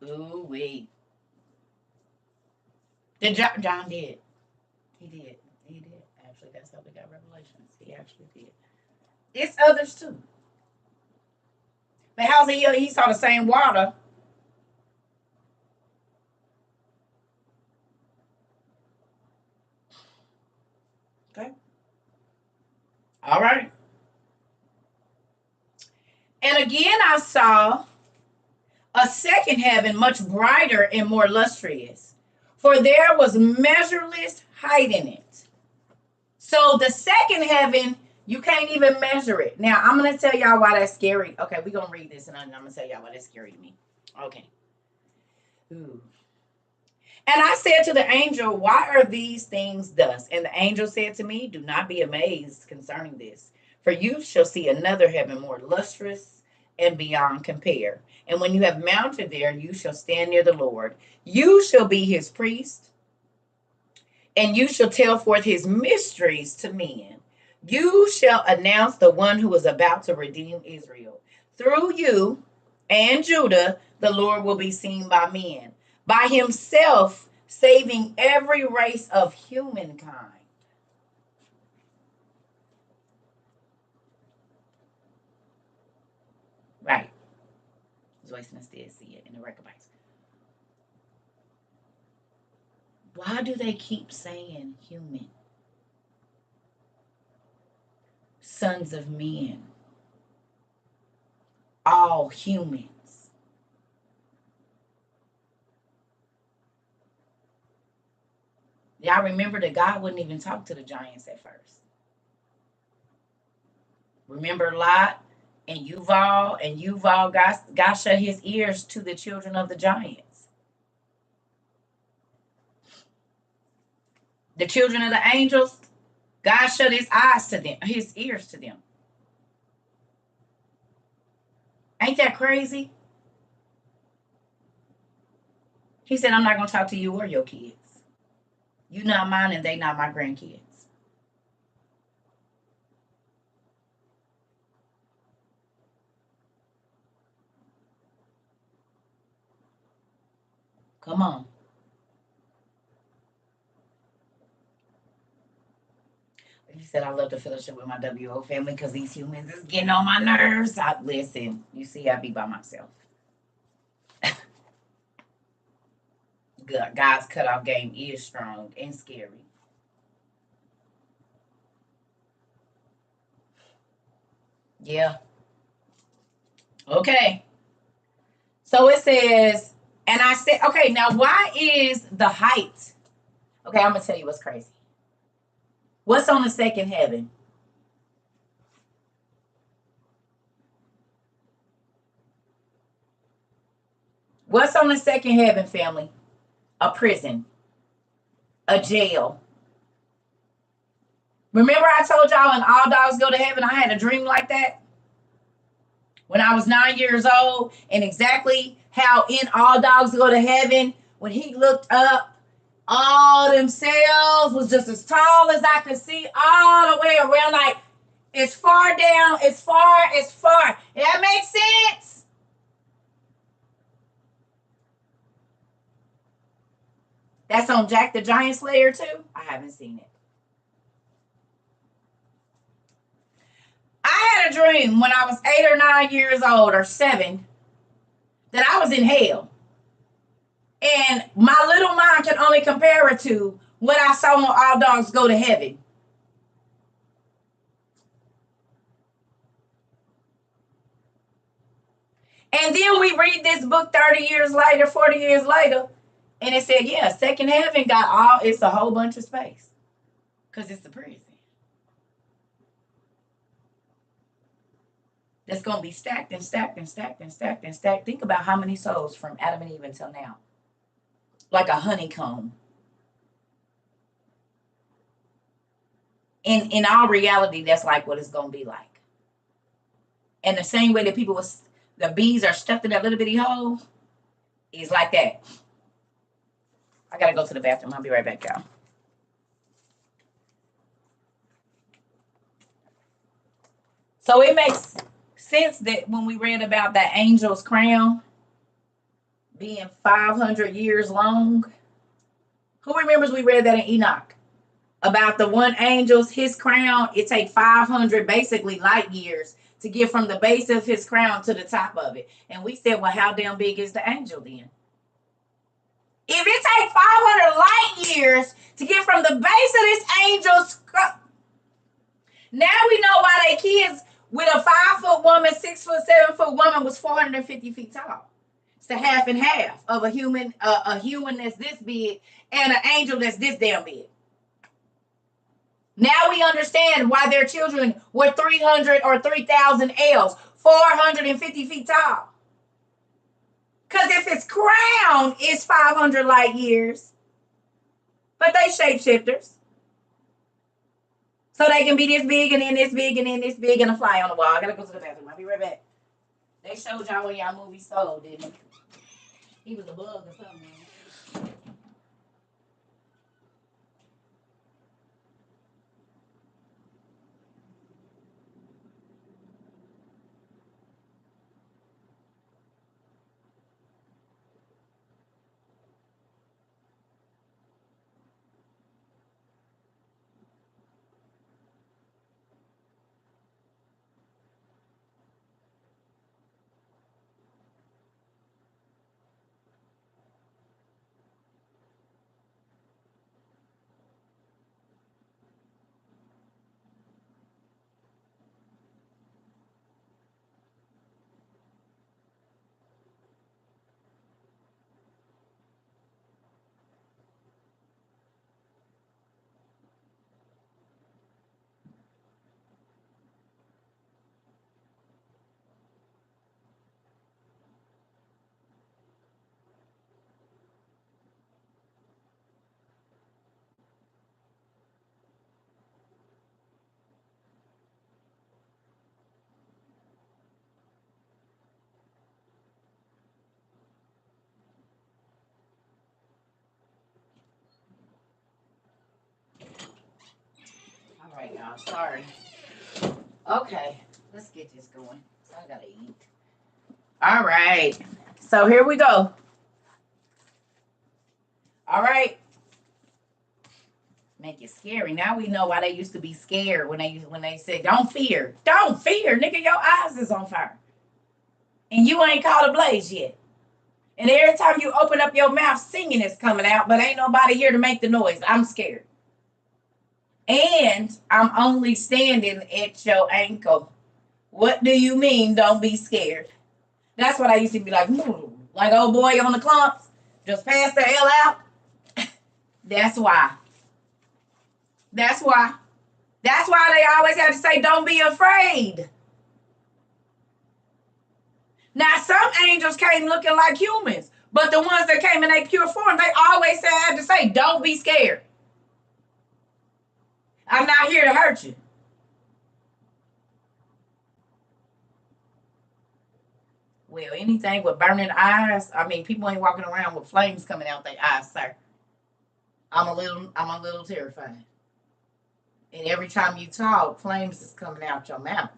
Ooh wee. Did John did. He did. He did. Actually, that's how we got Revelations. He actually did. It's others too. But how's he saw the same water? Okay. All right. And again I saw a second heaven, much brighter and more lustrous, for there was measureless height in it. So the second heaven, you can't even measure it. Now, I'm going to tell y'all why that's scary. Okay, we're going to read this, and I'm going to tell y'all why that's scary to me. Okay. Ooh. And I said to the angel, why are these things thus? And the angel said to me, do not be amazed concerning this, for you shall see another heaven more lustrous and beyond compare. And when you have mounted there, you shall stand near the Lord. You shall be his priest, and you shall tell forth his mysteries to men. You shall announce the one who is about to redeem Israel. Through you and Judah, the Lord will be seen by men, by himself saving every race of humankind. Right. Joyce did see it in the Rechabites. Why do they keep saying human? Sons of men. All humans. Y'all remember that God wouldn't even talk to the giants at first. Remember Lot and Yuval, God shut his ears to the children of the giants. The children of the angels, God shut his eyes to them, his ears to them. Ain't that crazy? He said, I'm not going to talk to you or your kids. You not mine and they not my grandkids. Come on. He said, I love the fellowship with my WO family because these humans is getting on my nerves. Listen, you see, I be by myself. God's cutoff game is strong and scary. Yeah. Okay. So it says, and I said, okay, now why is the height? Okay, I'm going to tell you what's crazy. What's on the second heaven? What's on the second heaven, family? A prison, a jail. Remember I told y'all in All Dogs Go to Heaven, I had a dream like that when I was 9 years old, and exactly how in All Dogs Go to Heaven, when he looked up, all themselves was just as tall as I could see all the way around, like it's far down, it's far, it's far. That makes sense. That's on Jack the Giant Slayer too. I haven't seen it. I had a dream when I was 8 or 9 years old or 7 that I was in hell. And my little mind can only compare it to what I saw on All Dogs Go to Heaven. And then we read this book 30 years later, 40 years later, and it said, yeah, second heaven got it's a whole bunch of space because it's the prison. That's going to be stacked and stacked and stacked and stacked and stacked. Think about how many souls from Adam and Eve until now. Like a honeycomb. In all reality, that's like what it's gonna be like. And the same way that the bees are stuffed in that little bitty hole, is like that. I gotta go to the bathroom. I'll be right back, y'all. So it makes sense that when we read about that angel's crown being 500 years long, who remembers we read that in Enoch? About the one angel's, his crown, it takes 500 basically light years to get from the base of his crown to the top of it. And we said, well, how damn big is the angel then? If it takes 500 light years to get from the base of this angel's crown, now we know why they kids with a 5-foot woman, 6-foot, 7-foot woman was 450 feet tall. It's the half and half of a human that's this big and an angel that's this damn big. Now we understand why their children were 300 or 3,000 ells, 450 feet tall. Because if its crown is 500 light years, but they shapeshifters. So they can be this big and then this big and then this big and a fly on the wall. I gotta go to the bathroom. I'll be right back. They showed y'all when y'all movie Soul, didn't they? He was a bug or something. All right, y'all. Sorry. Okay, let's get this going. I gotta eat. All right. So here we go. All right. Make it scary. Now we know why they used to be scared when they said, "Don't fear, don't fear, nigga. Your eyes is on fire, and you ain't caught a blaze yet. And every time you open up your mouth, singing is coming out, but ain't nobody here to make the noise. I'm scared, and I'm only standing at your ankle. What do you mean? Don't be scared." That's what I used to be like, like old boy on the clumps, just pass the L out. That's why. That's why. That's why they always have to say, don't be afraid. Now, some angels came looking like humans, but the ones that came in their pure form, they always had to say, don't be scared. I'm not here to hurt you. Well, anything with burning eyes, I mean, people ain't walking around with flames coming out their eyes, sir. I'm a little terrified. And every time you talk, flames is coming out your mouth.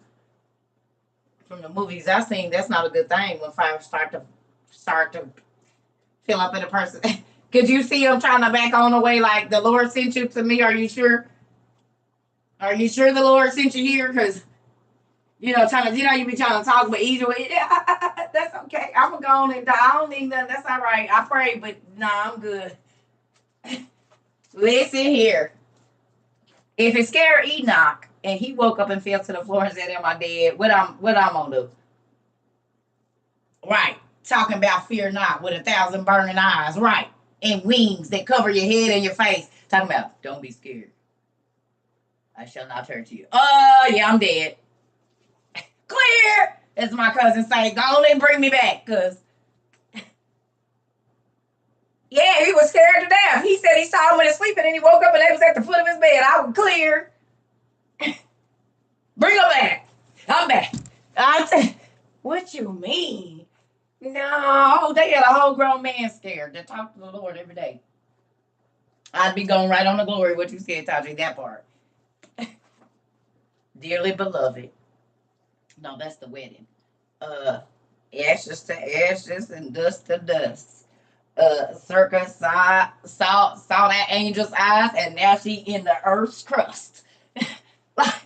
From the movies I've seen, that's not a good thing when fires start to fill up in a person. Could you see them trying to back on away like the Lord sent you to me? Are you sure? Are you sure the Lord sent you here? Because you be trying to talk, but either way, yeah, that's okay. I'm gonna go on and die. I don't need nothing. That's all right. I pray, but nah, I'm good. Listen here. If it scared Enoch and he woke up and fell to the floor and said, "Am I dead?" What I'm gonna do? Right. Talking about fear not with 1,000 burning eyes, right? And wings that cover your head and your face. Talking about don't be scared. I shall not hurt you. Oh, yeah, I'm dead. Clear, as my cousin say. Go on and bring me back, cause yeah, he was scared to death. He said he saw him when he was sleeping and he woke up and they was at the foot of his bed. I was clear. Bring her back. I'm back. What you mean? No, they had a whole grown man scared to talk to the Lord every day. I'd be going right on the glory, what you said, Taji, that part. Dearly beloved. No, that's the wedding. Ashes to ashes and dust to dust. CERCA saw that angel's eyes, and now she in the earth's crust. Like,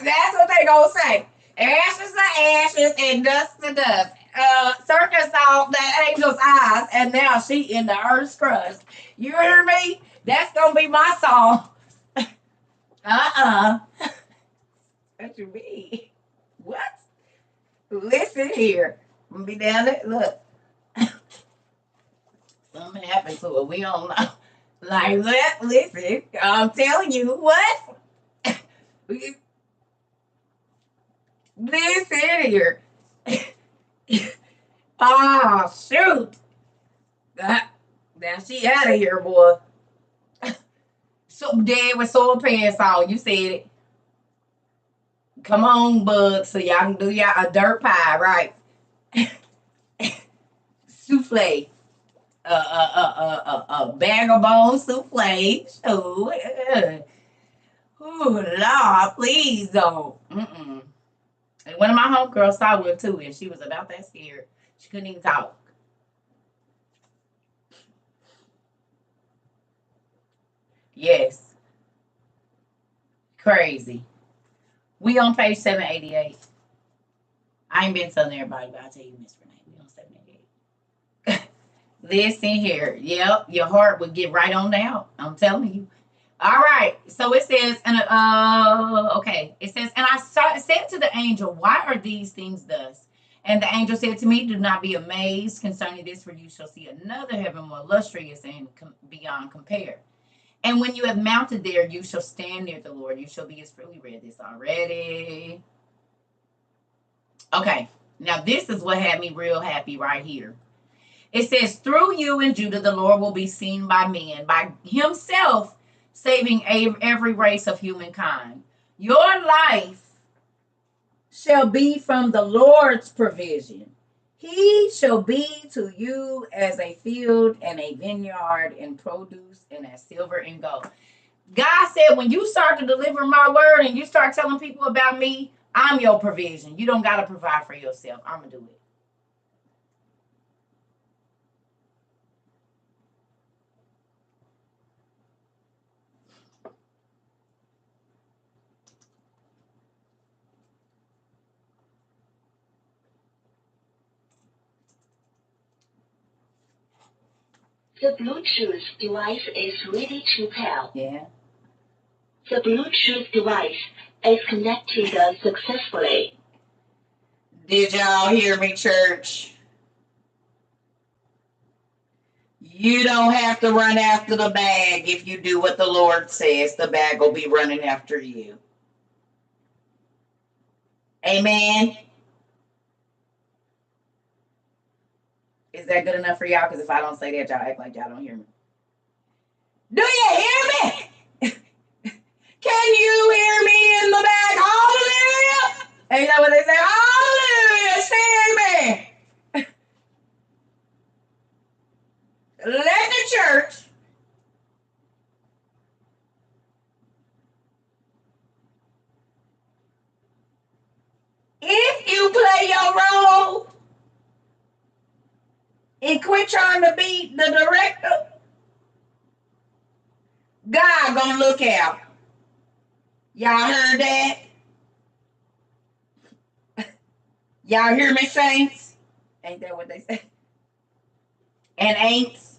that's what they gonna say. Ashes to ashes and dust to dust. CERCA saw that angel's eyes, and now she in the earth's crust. You hear me? That's gonna be my song. What you mean? What? Listen here. I'm gonna be down there. Look. Something happened to it. We don't know. Like, listen. I'm telling you what. Listen here. Oh, shoot. Now she out of here, boy. So dead with soil pants on. You said it. Come on, bud, so y'all can do y'all a dirt pie, right? Souffle. A bag of bone souffle. Oh, Lord, please don't. And one of my homegirls saw one too, and she was about that scared. She couldn't even talk. Yes. Crazy. We on page 788. I ain't been telling everybody, but I'll tell you, Miss Renee, we on 788. Listen here. Yep, your heart would get right on down. I'm telling you. All right. So it says, and okay. It says, and I said to the angel, why are these things thus? And the angel said to me, do not be amazed concerning this, for you shall see another heaven more lustrous and beyond compare. And when you have mounted there, you shall stand near the Lord. You shall be his fruit. We read this already. Okay. Now this is what had me real happy right here. It says, through you and Judah, the Lord will be seen by men, by himself saving every race of humankind. Your life shall be from the Lord's provision. He shall be to you as a field and a vineyard and produce and as silver and gold. God said, when you start to deliver my word and you start telling people about me, I'm your provision. You don't got to provide for yourself. I'm going to do it. The Bluetooth device is ready to pair. Yeah. The Bluetooth device is connected successfully. Did y'all hear me, church? You don't have to run after the bag if you do what the Lord says. The bag will be running after you. Amen. Is that good enough for y'all? Because if I don't say that, y'all act like y'all don't hear me. Do you hear me? Can you hear me in the back? Hallelujah. Ain't that what they say? Hallelujah. Say amen. Let the church if you play your role and quit trying to be the director, God gonna look out. Y'all heard that? Y'all hear me, saints? Ain't that what they say? And ain'ts,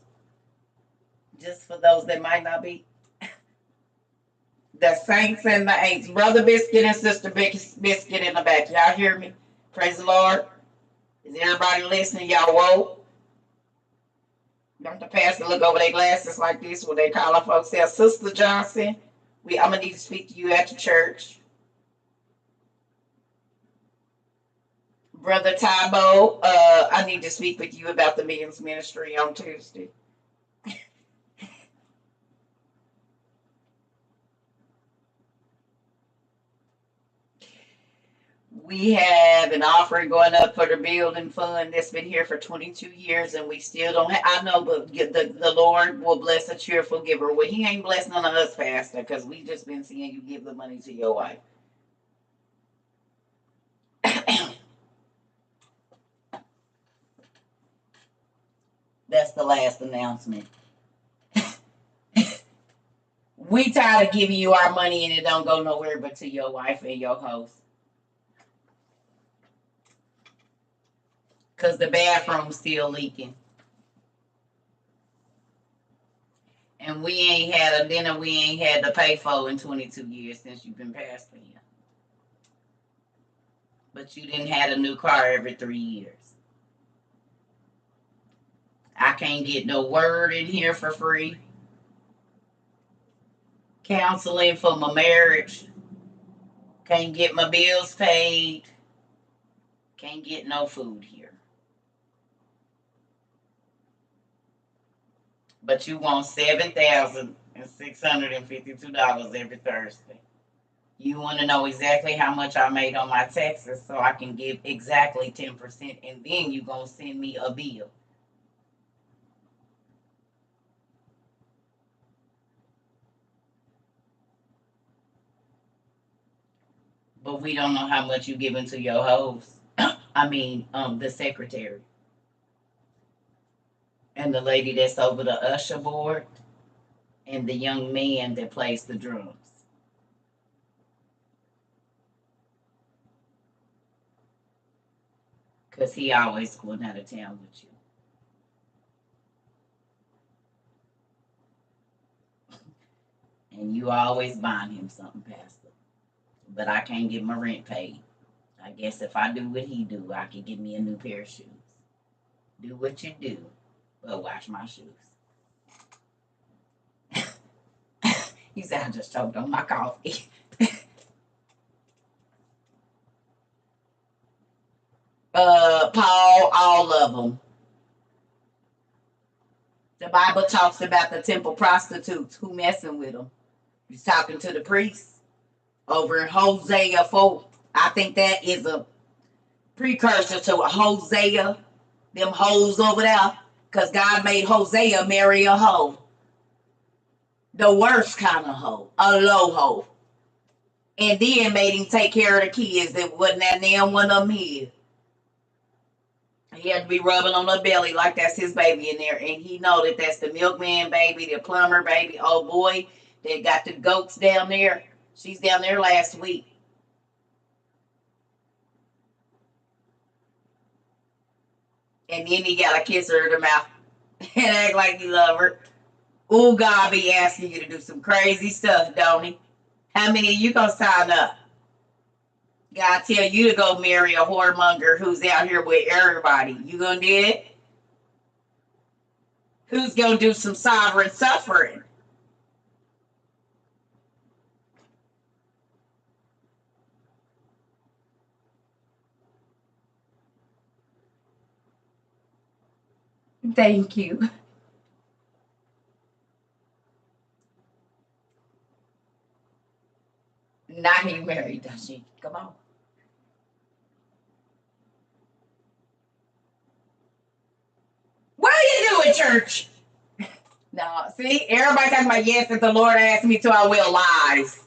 just for those that might not be. The saints and the ain'ts. Brother Biscuit and Sister Biscuit in the back. Y'all hear me? Praise the Lord. Is everybody listening? Y'all woke? Don't the pastor look over their glasses like this when they call our folks say, Sister Johnson, I'm going to need to speak to you at the church. Brother Tybo, I need to speak with you about the men's ministry on Tuesday. We have an offering going up for the building fund that's been here for 22 years, and we still don't have. I know, but the Lord will bless a cheerful giver. Well, He ain't blessed none of us, Pastor, because we just been seeing you give the money to your wife. That's the last announcement. We tired of giving you our money and it don't go nowhere but to your wife and your host. Because the bathroom's still leaking. And we ain't had a dinner we ain't had to pay for in 22 years since you've been pastoring. But you didn't have a new car every 3 years. I can't get no word in here for free. Counseling for my marriage. Can't get my bills paid. Can't get no food here. But you want $7,652 every Thursday. You want to know exactly how much I made on my taxes so I can give exactly 10%, and then you going to send me a bill. But we don't know how much you giving to your host. The secretary. And the lady that's over the usher board, and the young man that plays the drums. Because he always going out of town with you. And you always buying him something, Pastor. But I can't get my rent paid. I guess if I do what he do, I can get me a new pair of shoes. Do what you do, but wash my shoes. He said, I just choked on my coffee. Paul, all of them. The Bible talks about the temple prostitutes who messing with them. He's talking to the priests over in Hosea 4. I think that is a precursor to a Hosea, them hoes over there, because God made Hosea marry a hoe. The worst kind of hoe, a low hoe. And then made him take care of the kids that wasn't that damn one of them his. He had to be rubbing on her belly like that's his baby in there. And he know that that's the milkman baby, the plumber baby, old boy that got the goats down there. She's down there last week. And then he got to kiss her in the mouth and act like he love her. Ooh, God be asking you to do some crazy stuff, don't he? How many of you gonna sign up? God tell you to go marry a whoremonger who's out here with everybody. You gonna do it? Who's gonna do some sovereign suffering? Thank you. Not he married, does she? Come on. What are you doing, church? No, see, everybody talking about yes, if the Lord asked me to, I will. Lies.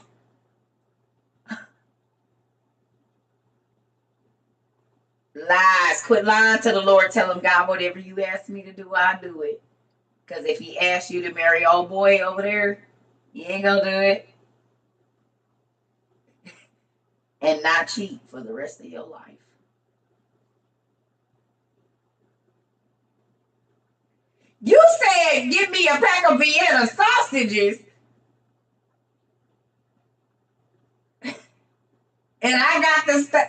Lies. Quit lying to the Lord. Tell him, God, whatever you ask me to do, I'll do it. Because if he asks you to marry old boy over there, you ain't gonna do it. And not cheat for the rest of your life. You said, give me a pack of Vienna sausages. And I got the stuff.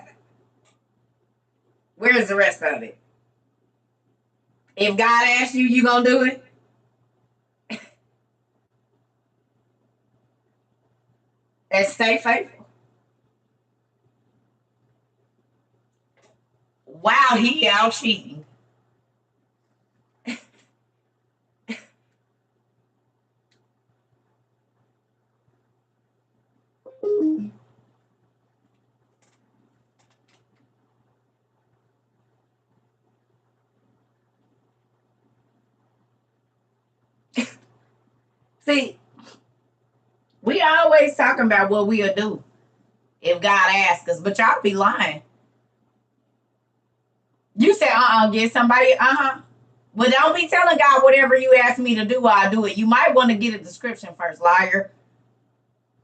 Where's the rest of it? If God asks you, you gonna do it? And stay faithful. Wow, he out cheating. See, we always talking about what we'll do if God asks us, but y'all be lying. You say, get somebody, Well, don't be telling God whatever you ask me to do, I'll do it. You might want to get a description first, liar.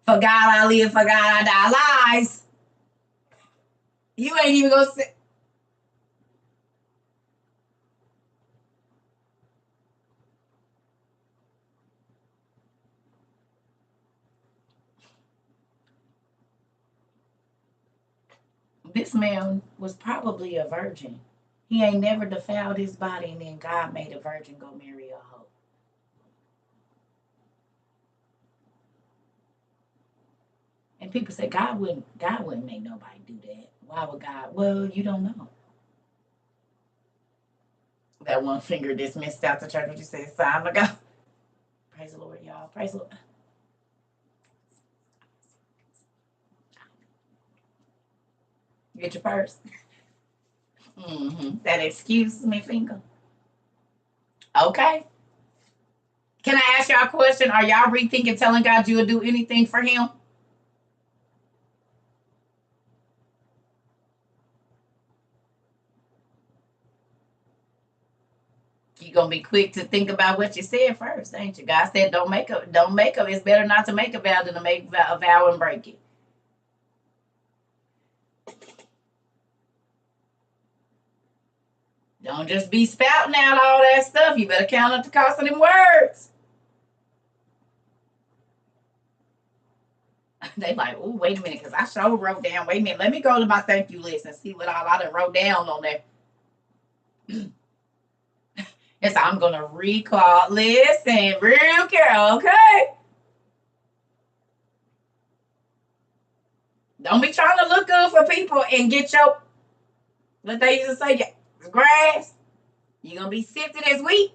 For God I live, for God I die. Lies. You ain't even gonna say. This man was probably a virgin. He ain't never defiled his body, and then God made a virgin go marry a hoe. And people say God wouldn't make nobody do that. Why would God? Well, you don't know. That one finger dismissed out the church. What you said, it's time to go. Praise the Lord, y'all. Praise the Lord. Get your purse. That excuse me finger. Okay. Can I ask y'all a question? Are y'all rethinking telling God you will do anything for him? You're gonna be quick to think about what you said first, ain't you? God said don't make up. It's better not to make a vow than to make a vow and break it. Don't just be spouting out all that stuff. You better count up the cost of them words. They like, oh, wait a minute, because I sure wrote down. Wait a minute, let me go to my thank you list and see what all I done wrote down on there. Yes, I'm gonna recall. Listen, real careful, okay? Don't be trying to look good for people and get your, what they used to say, grass. You're gonna be sifted as wheat.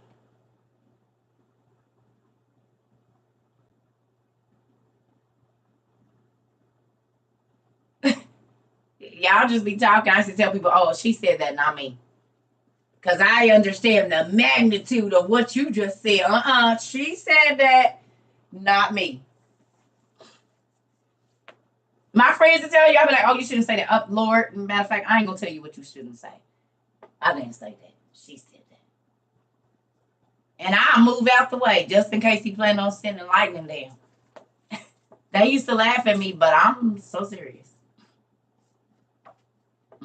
Y'all just be talking. I used to tell people, oh, she said that, not me. Because I understand the magnitude of what you just said. She said that, not me. My friends will tell you, I'll be like, oh, you shouldn't say that. Up, Lord. Matter of fact, I ain't going to tell you what you shouldn't say. I didn't say that. She said that. And I'll move out the way just in case he planned on sending lightning down. They used to laugh at me, but I'm so serious.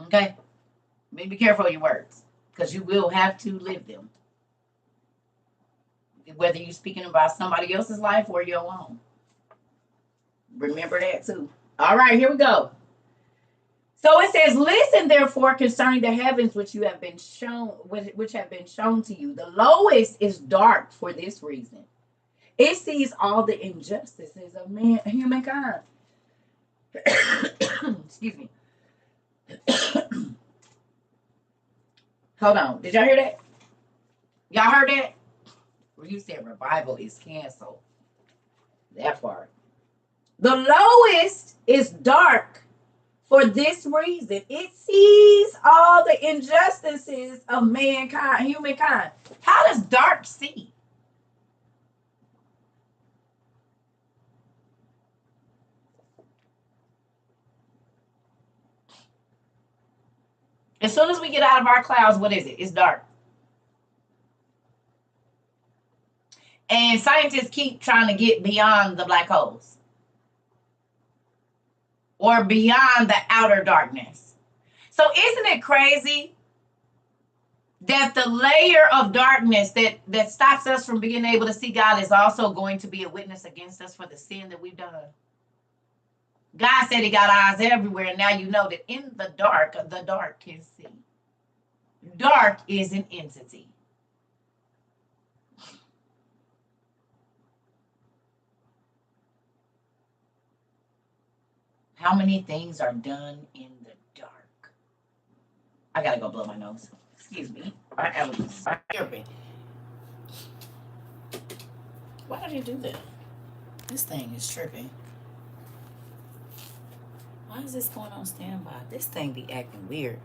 Okay? Be careful of your words, because you will have to live them. Whether you're speaking about somebody else's life or your own. Remember that too. All right, here we go. So it says, listen therefore concerning the heavens which have been shown to you. The lowest is dark for this reason. It sees all the injustices of humankind. Excuse me. Hold on. Did y'all hear that? Y'all heard that? Well, you said revival is canceled. That part. The lowest is dark for this reason. It sees all the injustices of humankind. How does dark see? As soon as we get out of our clouds, what is it? It's dark. And scientists keep trying to get beyond the black holes or beyond the outer darkness. So isn't it crazy that the layer of darkness that stops us from being able to see God is also going to be a witness against us for the sin that we've done? God said he got eyes everywhere, and now you know that in the dark can see. Dark is an entity. How many things are done in the dark? I gotta go blow my nose. Excuse me. My allergies. Why did you do that? This thing is tripping. Why is this going on standby? This thing be acting weird.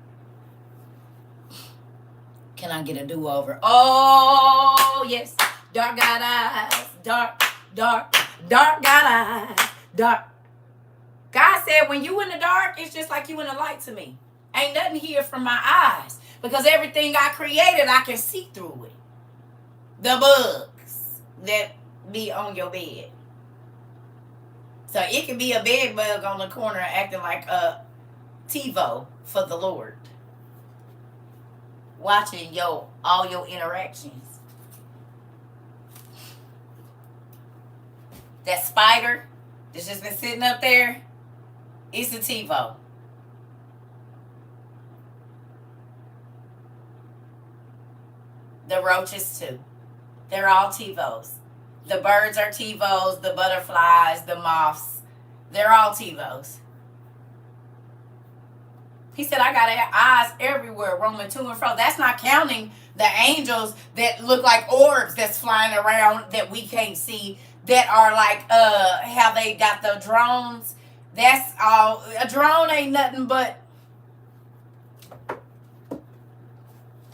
Can I get a do-over? Oh, yes. Dark got eyes. Dark Dark, dark got eyes. Dark. God said, when you in the dark, it's just like you in the light to me. Ain't nothing here from my eyes. Because everything I created, I can see through it. The bugs that be on your bed. So it can be a bed bug on the corner acting like a TiVo for the Lord. Watching all your interactions. That spider that's just been sitting up there, it's a TiVo. The roaches too. They're all TiVos. The birds are TiVos, the butterflies, the moths. They're all TiVos. He said, I got eyes everywhere, roaming to and fro. That's not counting the angels that look like orbs that's flying around that we can't see, that are like how they got the drones. That's all. A drone ain't nothing but,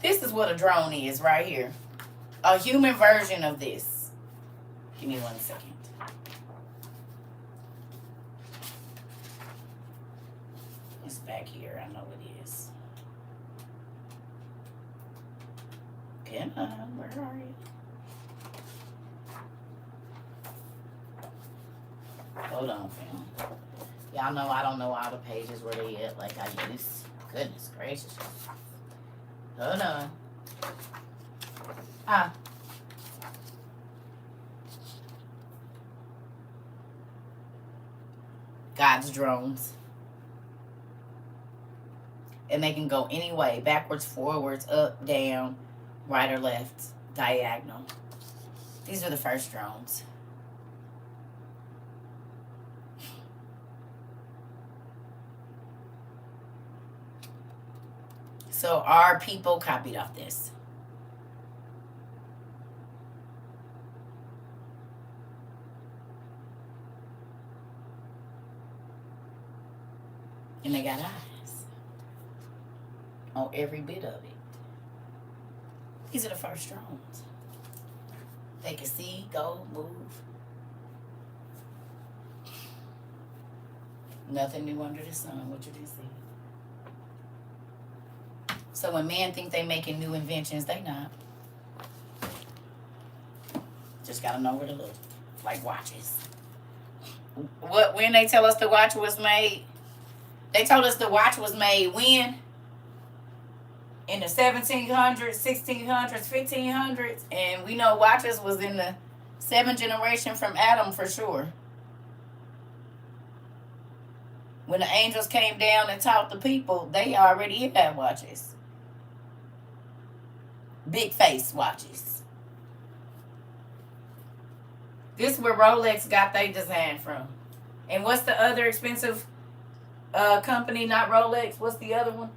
this is what a drone is right here. A human version of this. Give me 1 second. It's back here. I know it is. Come on, where are you? Hold on, fam. Y'all know I don't know all the pages where they at like I used. Goodness gracious. Hold on. God's drones. And they can go any way. Backwards, forwards, up, down, right or left, diagonal. These are the first drones. So our people copied off this. And they got eyes on every bit of it. These are the first drones. They can see, go, move. Nothing new under the sun, what you didn't see. So when men think they making new inventions, they not. Just gotta know where to look. Like watches. When they tell us the watch was made, they told us the watch was made when? In the 1700s, 1600s, 1500s. And we know watches was in the 7th generation from Adam for sure. When the angels came down and taught the people, they already had watches. Big face watches. This is where Rolex got their design from. And what's the other expensive company, not Rolex? What's the other one?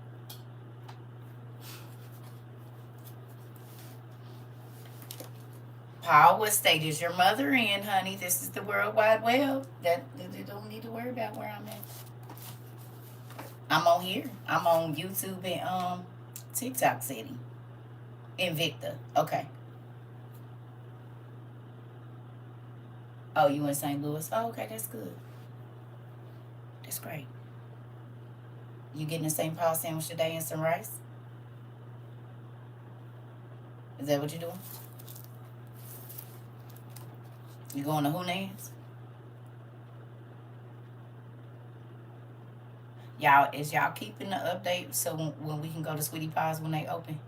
Paul, what state is your mother in, honey? This is the World Wide Web. That you don't need to worry about where I'm at. I'm on here. I'm on YouTube and TikTok City. Invicta. Okay. Oh, you in St. Louis? Oh, okay, that's good. That's great. You getting a St. Paul sandwich today and some rice? Is that what you're doing? You going to Hunan's? Y'all, is y'all keeping the update so when we can go to Sweetie Pies when they open?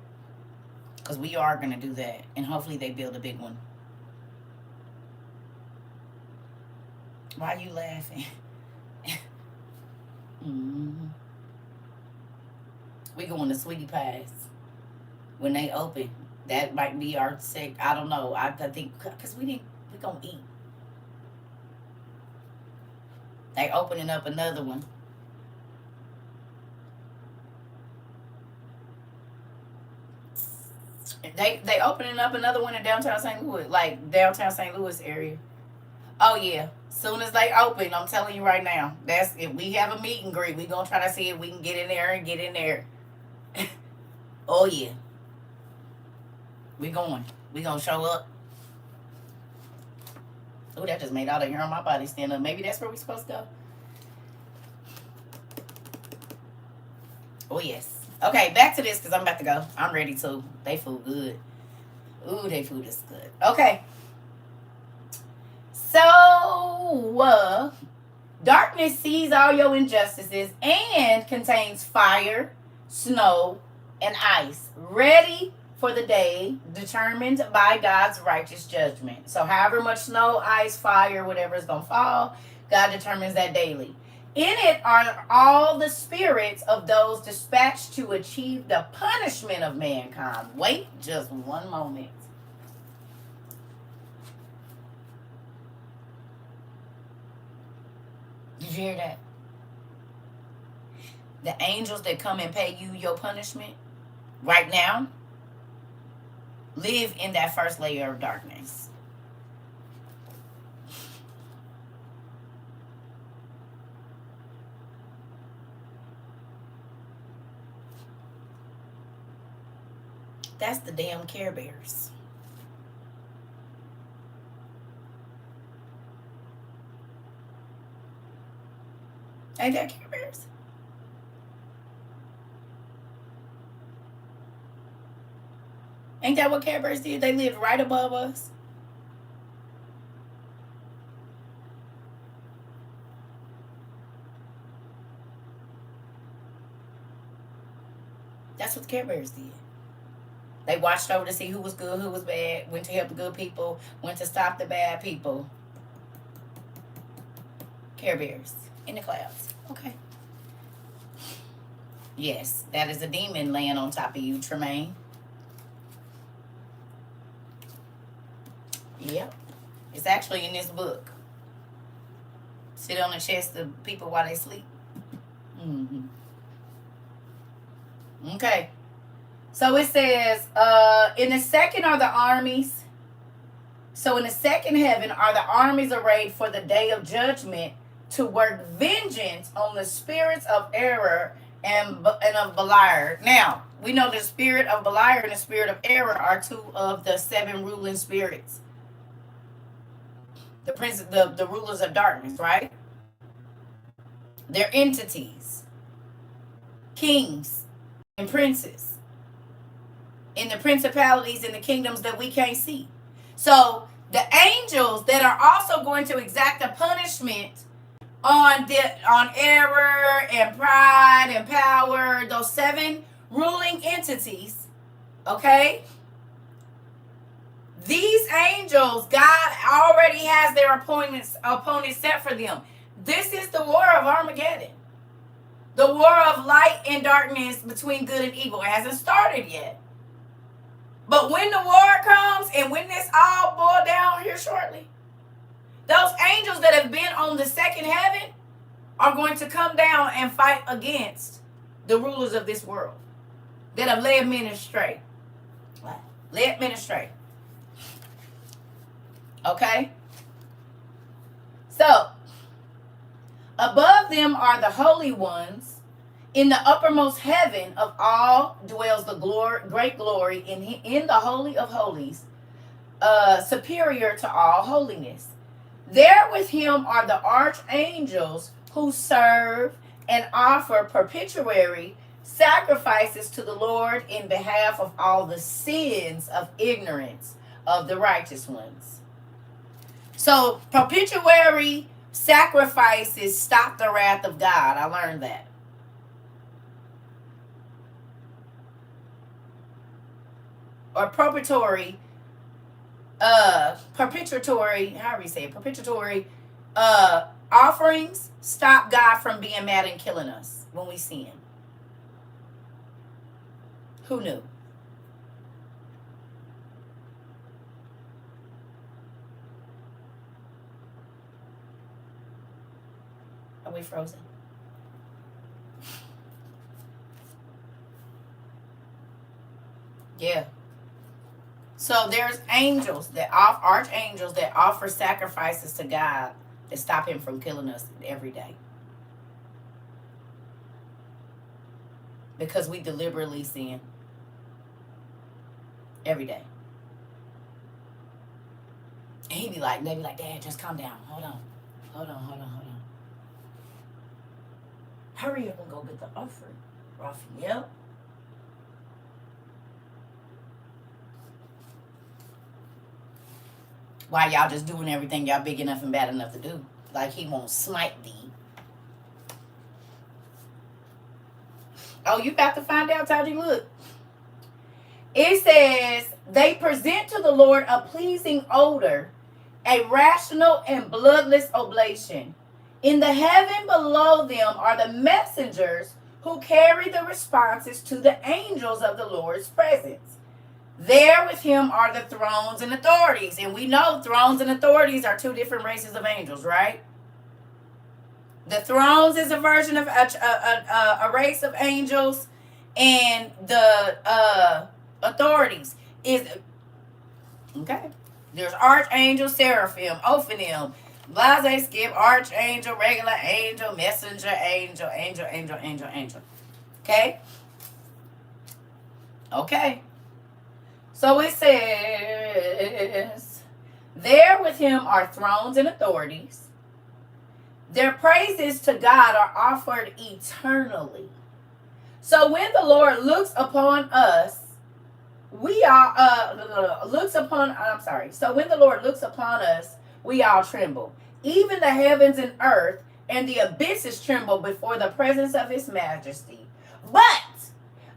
Because we are going to do that. And hopefully they build a big one. Why are you laughing? Mm-hmm. We going to Sweetie Pies when they open. That might be our I don't know. I think because we gonna eat. They opening up another one. They opening up another one in downtown St. Louis, like downtown St. Louis area. Oh yeah, soon as they open, I'm telling you right now. That's if we have a meet and greet, we gonna try to see if we can get in there and get in there. Oh yeah, we going. We gonna show up. Oh, that just made all the hair on my body stand up. Maybe that's where we're supposed to go. Oh, yes. Okay, back to this because I'm about to go. I'm ready to. They food good. Ooh, they food is good. Okay. So, darkness sees all your injustices and contains fire, snow, and ice, ready for the day determined by God's righteous judgment. So, however much snow, ice, fire, whatever is going to fall, God determines that daily. In it are all the spirits of those dispatched to achieve the punishment of mankind. Wait just one moment. Did you hear that? The angels that come and pay you your punishment right now live in that first layer of darkness. That's the damn Care Bears. Ain't that Care Bears? Ain't that what Care Bears did? They lived right above us. That's what the Care Bears did. They watched over to see who was good, who was bad, went to help the good people, went to stop the bad people. Care Bears in the clouds. Okay. Yes, that is a demon laying on top of you, Tremaine. Yep. It's actually in this book. Sit on the chest of people while they sleep. Mm-hmm. Okay. So it says, in the second are the armies. So in the second heaven are the armies arrayed for the day of judgment to work vengeance on the spirits of error and of Beliar. Now, we know the spirit of Beliar and the spirit of error are two of the seven ruling spirits. The rulers of darkness, right? They're entities, kings, and princes in the principalities and the kingdoms that we can't see. So the angels that are also going to exact a punishment on error and pride and power, those seven ruling entities, okay? These angels, God already has their opponents set for them. This is the war of Armageddon. The war of light and darkness between good and evil. It hasn't started yet. But when the war comes and when this all boils down here shortly, those angels that have been on the second heaven are going to come down and fight against the rulers of this world that have led men astray. Led men astray. Okay? So, above them are the holy ones. In the uppermost heaven of all dwells the great glory in the Holy of Holies, superior to all holiness. There with him are the archangels who serve and offer perpetuary sacrifices to the Lord in behalf of all the sins of ignorance of the righteous ones. So perpetuary sacrifices stop the wrath of God. I learned that. Or perpetuatory, however you say it, perpetuatory offerings stop God from being mad and killing us when we sin. Who knew? Are we frozen? Yeah. So there's angels archangels that offer sacrifices to God that stop him from killing us every day. Because we deliberately sin. Every day. And they be like, Dad, just calm down. Hold on. Hurry up and go get the offering, Raphael. Why y'all just doing everything y'all big enough and bad enough to do? Like he won't smite thee. Oh, you about to find out, Taji. Look. It says, they present to the Lord a pleasing odor, a rational and bloodless oblation. In the heaven below them are the messengers who carry the responses to the angels of the Lord's presence. There with him are the thrones and authorities. And we know thrones and authorities are two different races of angels, right? The thrones is a version of a race of angels, and the authorities is, okay. There's archangel, seraphim, ophanim, blase, skip, archangel, regular angel, messenger, angel. Okay? Okay. So it says, there with him are thrones and authorities. Their praises to God are offered eternally. So when the Lord looks upon us, So when the Lord looks upon us, we all tremble. Even the heavens and earth and the abysses tremble before the presence of his majesty. But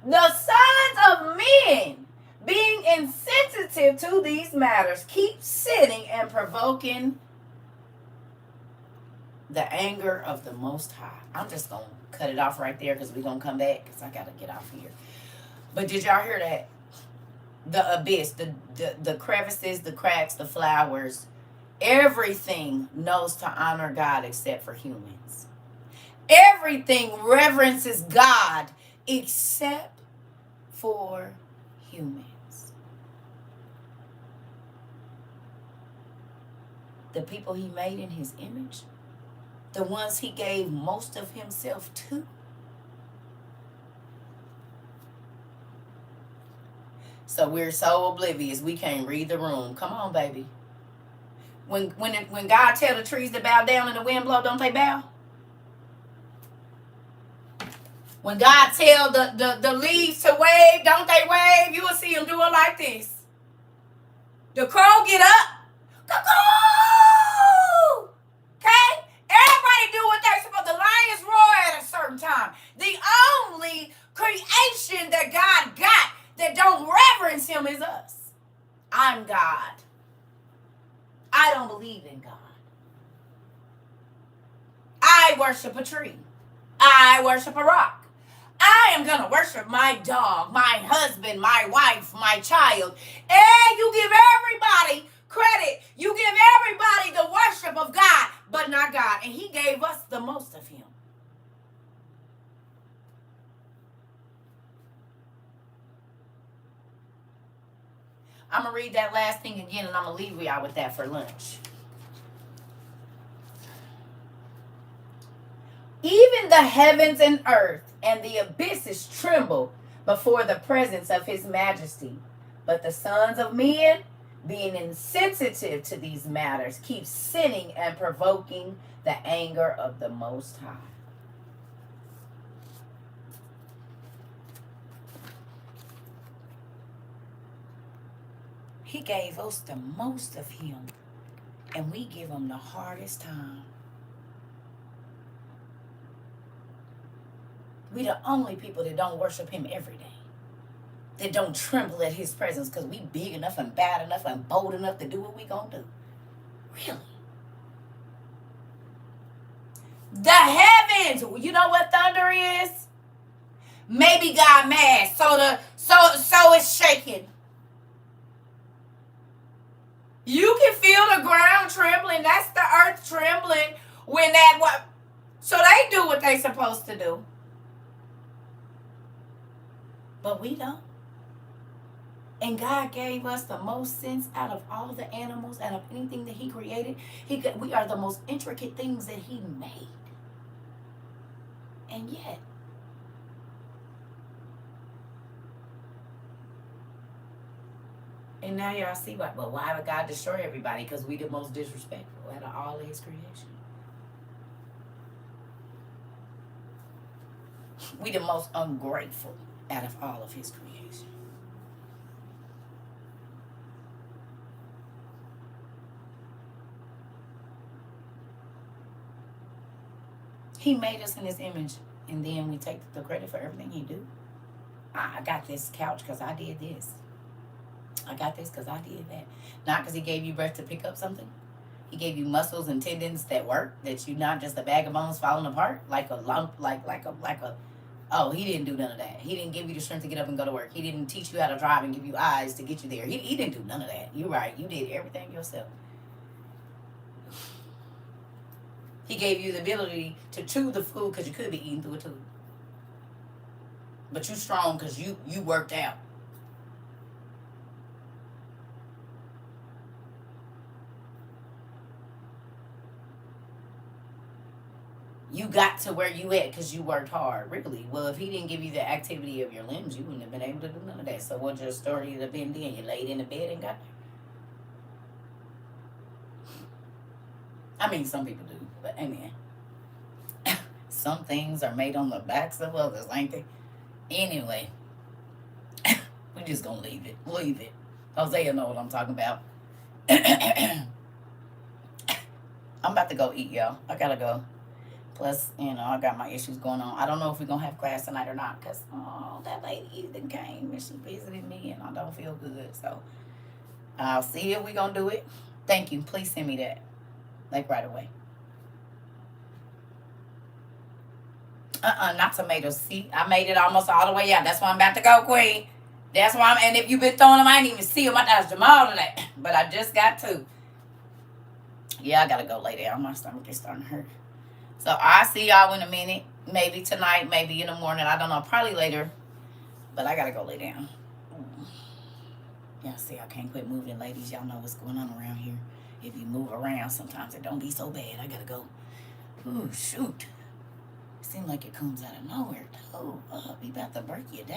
the sons of men, being insensitive to these matters, keep sinning and provoking the anger of the Most High. I'm just going to cut it off right there because we're going to come back because I got to get off here. But did y'all hear that? The abyss, the crevices, the cracks, the flowers, everything knows to honor God except for humans. Everything reverences God except for humans. The people he made in his image, the ones he gave most of himself to. So we're so oblivious we can't read the room. Come on, baby. When God tell the trees to bow down and the wind blow, don't they bow? When God tell the leaves to wave, don't they wave? You will see them do it like this. The crow get up. Cuckoo! Okay? Everybody do what they're supposed to. The lions roar at a certain time. The only creation that God got that don't reverence him is us. I'm God. I don't believe in God. I worship a tree. I worship a rock. I am going to worship my dog, my husband, my wife, my child. And you give everybody credit. You give everybody the worship of God, but not God. And he gave us the most of him. I'm going to read that last thing again, and I'm going to leave y'all with that for lunch. Even the heavens and earth and the abysses tremble before the presence of his majesty. But the sons of men, being insensitive to these matters, keep sinning and provoking the anger of the Most High. He gave us the most of him, and we give him the hardest time. We the only people that don't worship him every day, that don't tremble at his presence because we big enough and bad enough and bold enough to do what we gonna do. Really? The heavens, you know what thunder is? Maybe God mad, so it's shaking. You can feel the ground trembling. That's the earth trembling when that what. So they do what they supposed to do. But we don't. And God gave us the most sense out of all the animals, out of anything that he created. We are the most intricate things that he made. And yet, And now y'all see why. But why would God destroy everybody? Because we the most disrespectful out of all of his creation. We the most ungrateful out of all of his creation. He made us in his image, and then we take the credit for everything he do. I got this couch because I did this. I got this because I did that. Not because he gave you breath to pick up something. He gave you muscles and tendons that work, that you're not just a bag of bones falling apart like a lump, like a. Oh, he didn't do none of that. He didn't give you the strength to get up and go to work. He didn't teach you how to drive and give you eyes to get you there. He didn't do none of that. You're right. You did everything yourself. He gave you the ability to chew the food because you could be eating through a tube. But you strong because you worked out. You got to where you at because you worked hard, really. Well, if he didn't give you the activity of your limbs, you wouldn't have been able to do none of that. So what's your story to have been then? You laid in the bed and got there? I mean, some people do, but amen. Some things are made on the backs of others, ain't they? Anyway, we're just gonna leave it. Leave it. Hosea know what I'm talking about. I'm about to go eat, y'all. I gotta go. Plus, I got my issues going on. I don't know if we're gonna have class tonight or not, because that lady even came and she visited me and I don't feel good. So I'll see if we're gonna do it. Thank you. Please send me that. Like right away. Not tomatoes. See, I made it almost all the way out. That's why I'm about to go, Queen. That's why and if you've been throwing them, I didn't even see them. I thought it was Jamal today. But I just got to. Yeah, I gotta go lay down. My stomach is starting to hurt. So I'll see y'all in a minute. Maybe tonight, maybe in the morning. I don't know. Probably later. But I gotta go lay down. Y'all see, I can't quit moving, ladies. Y'all know what's going on around here. If you move around, sometimes it don't be so bad. I gotta go. Ooh, shoot. Seems like it comes out of nowhere, too. We about to break you down.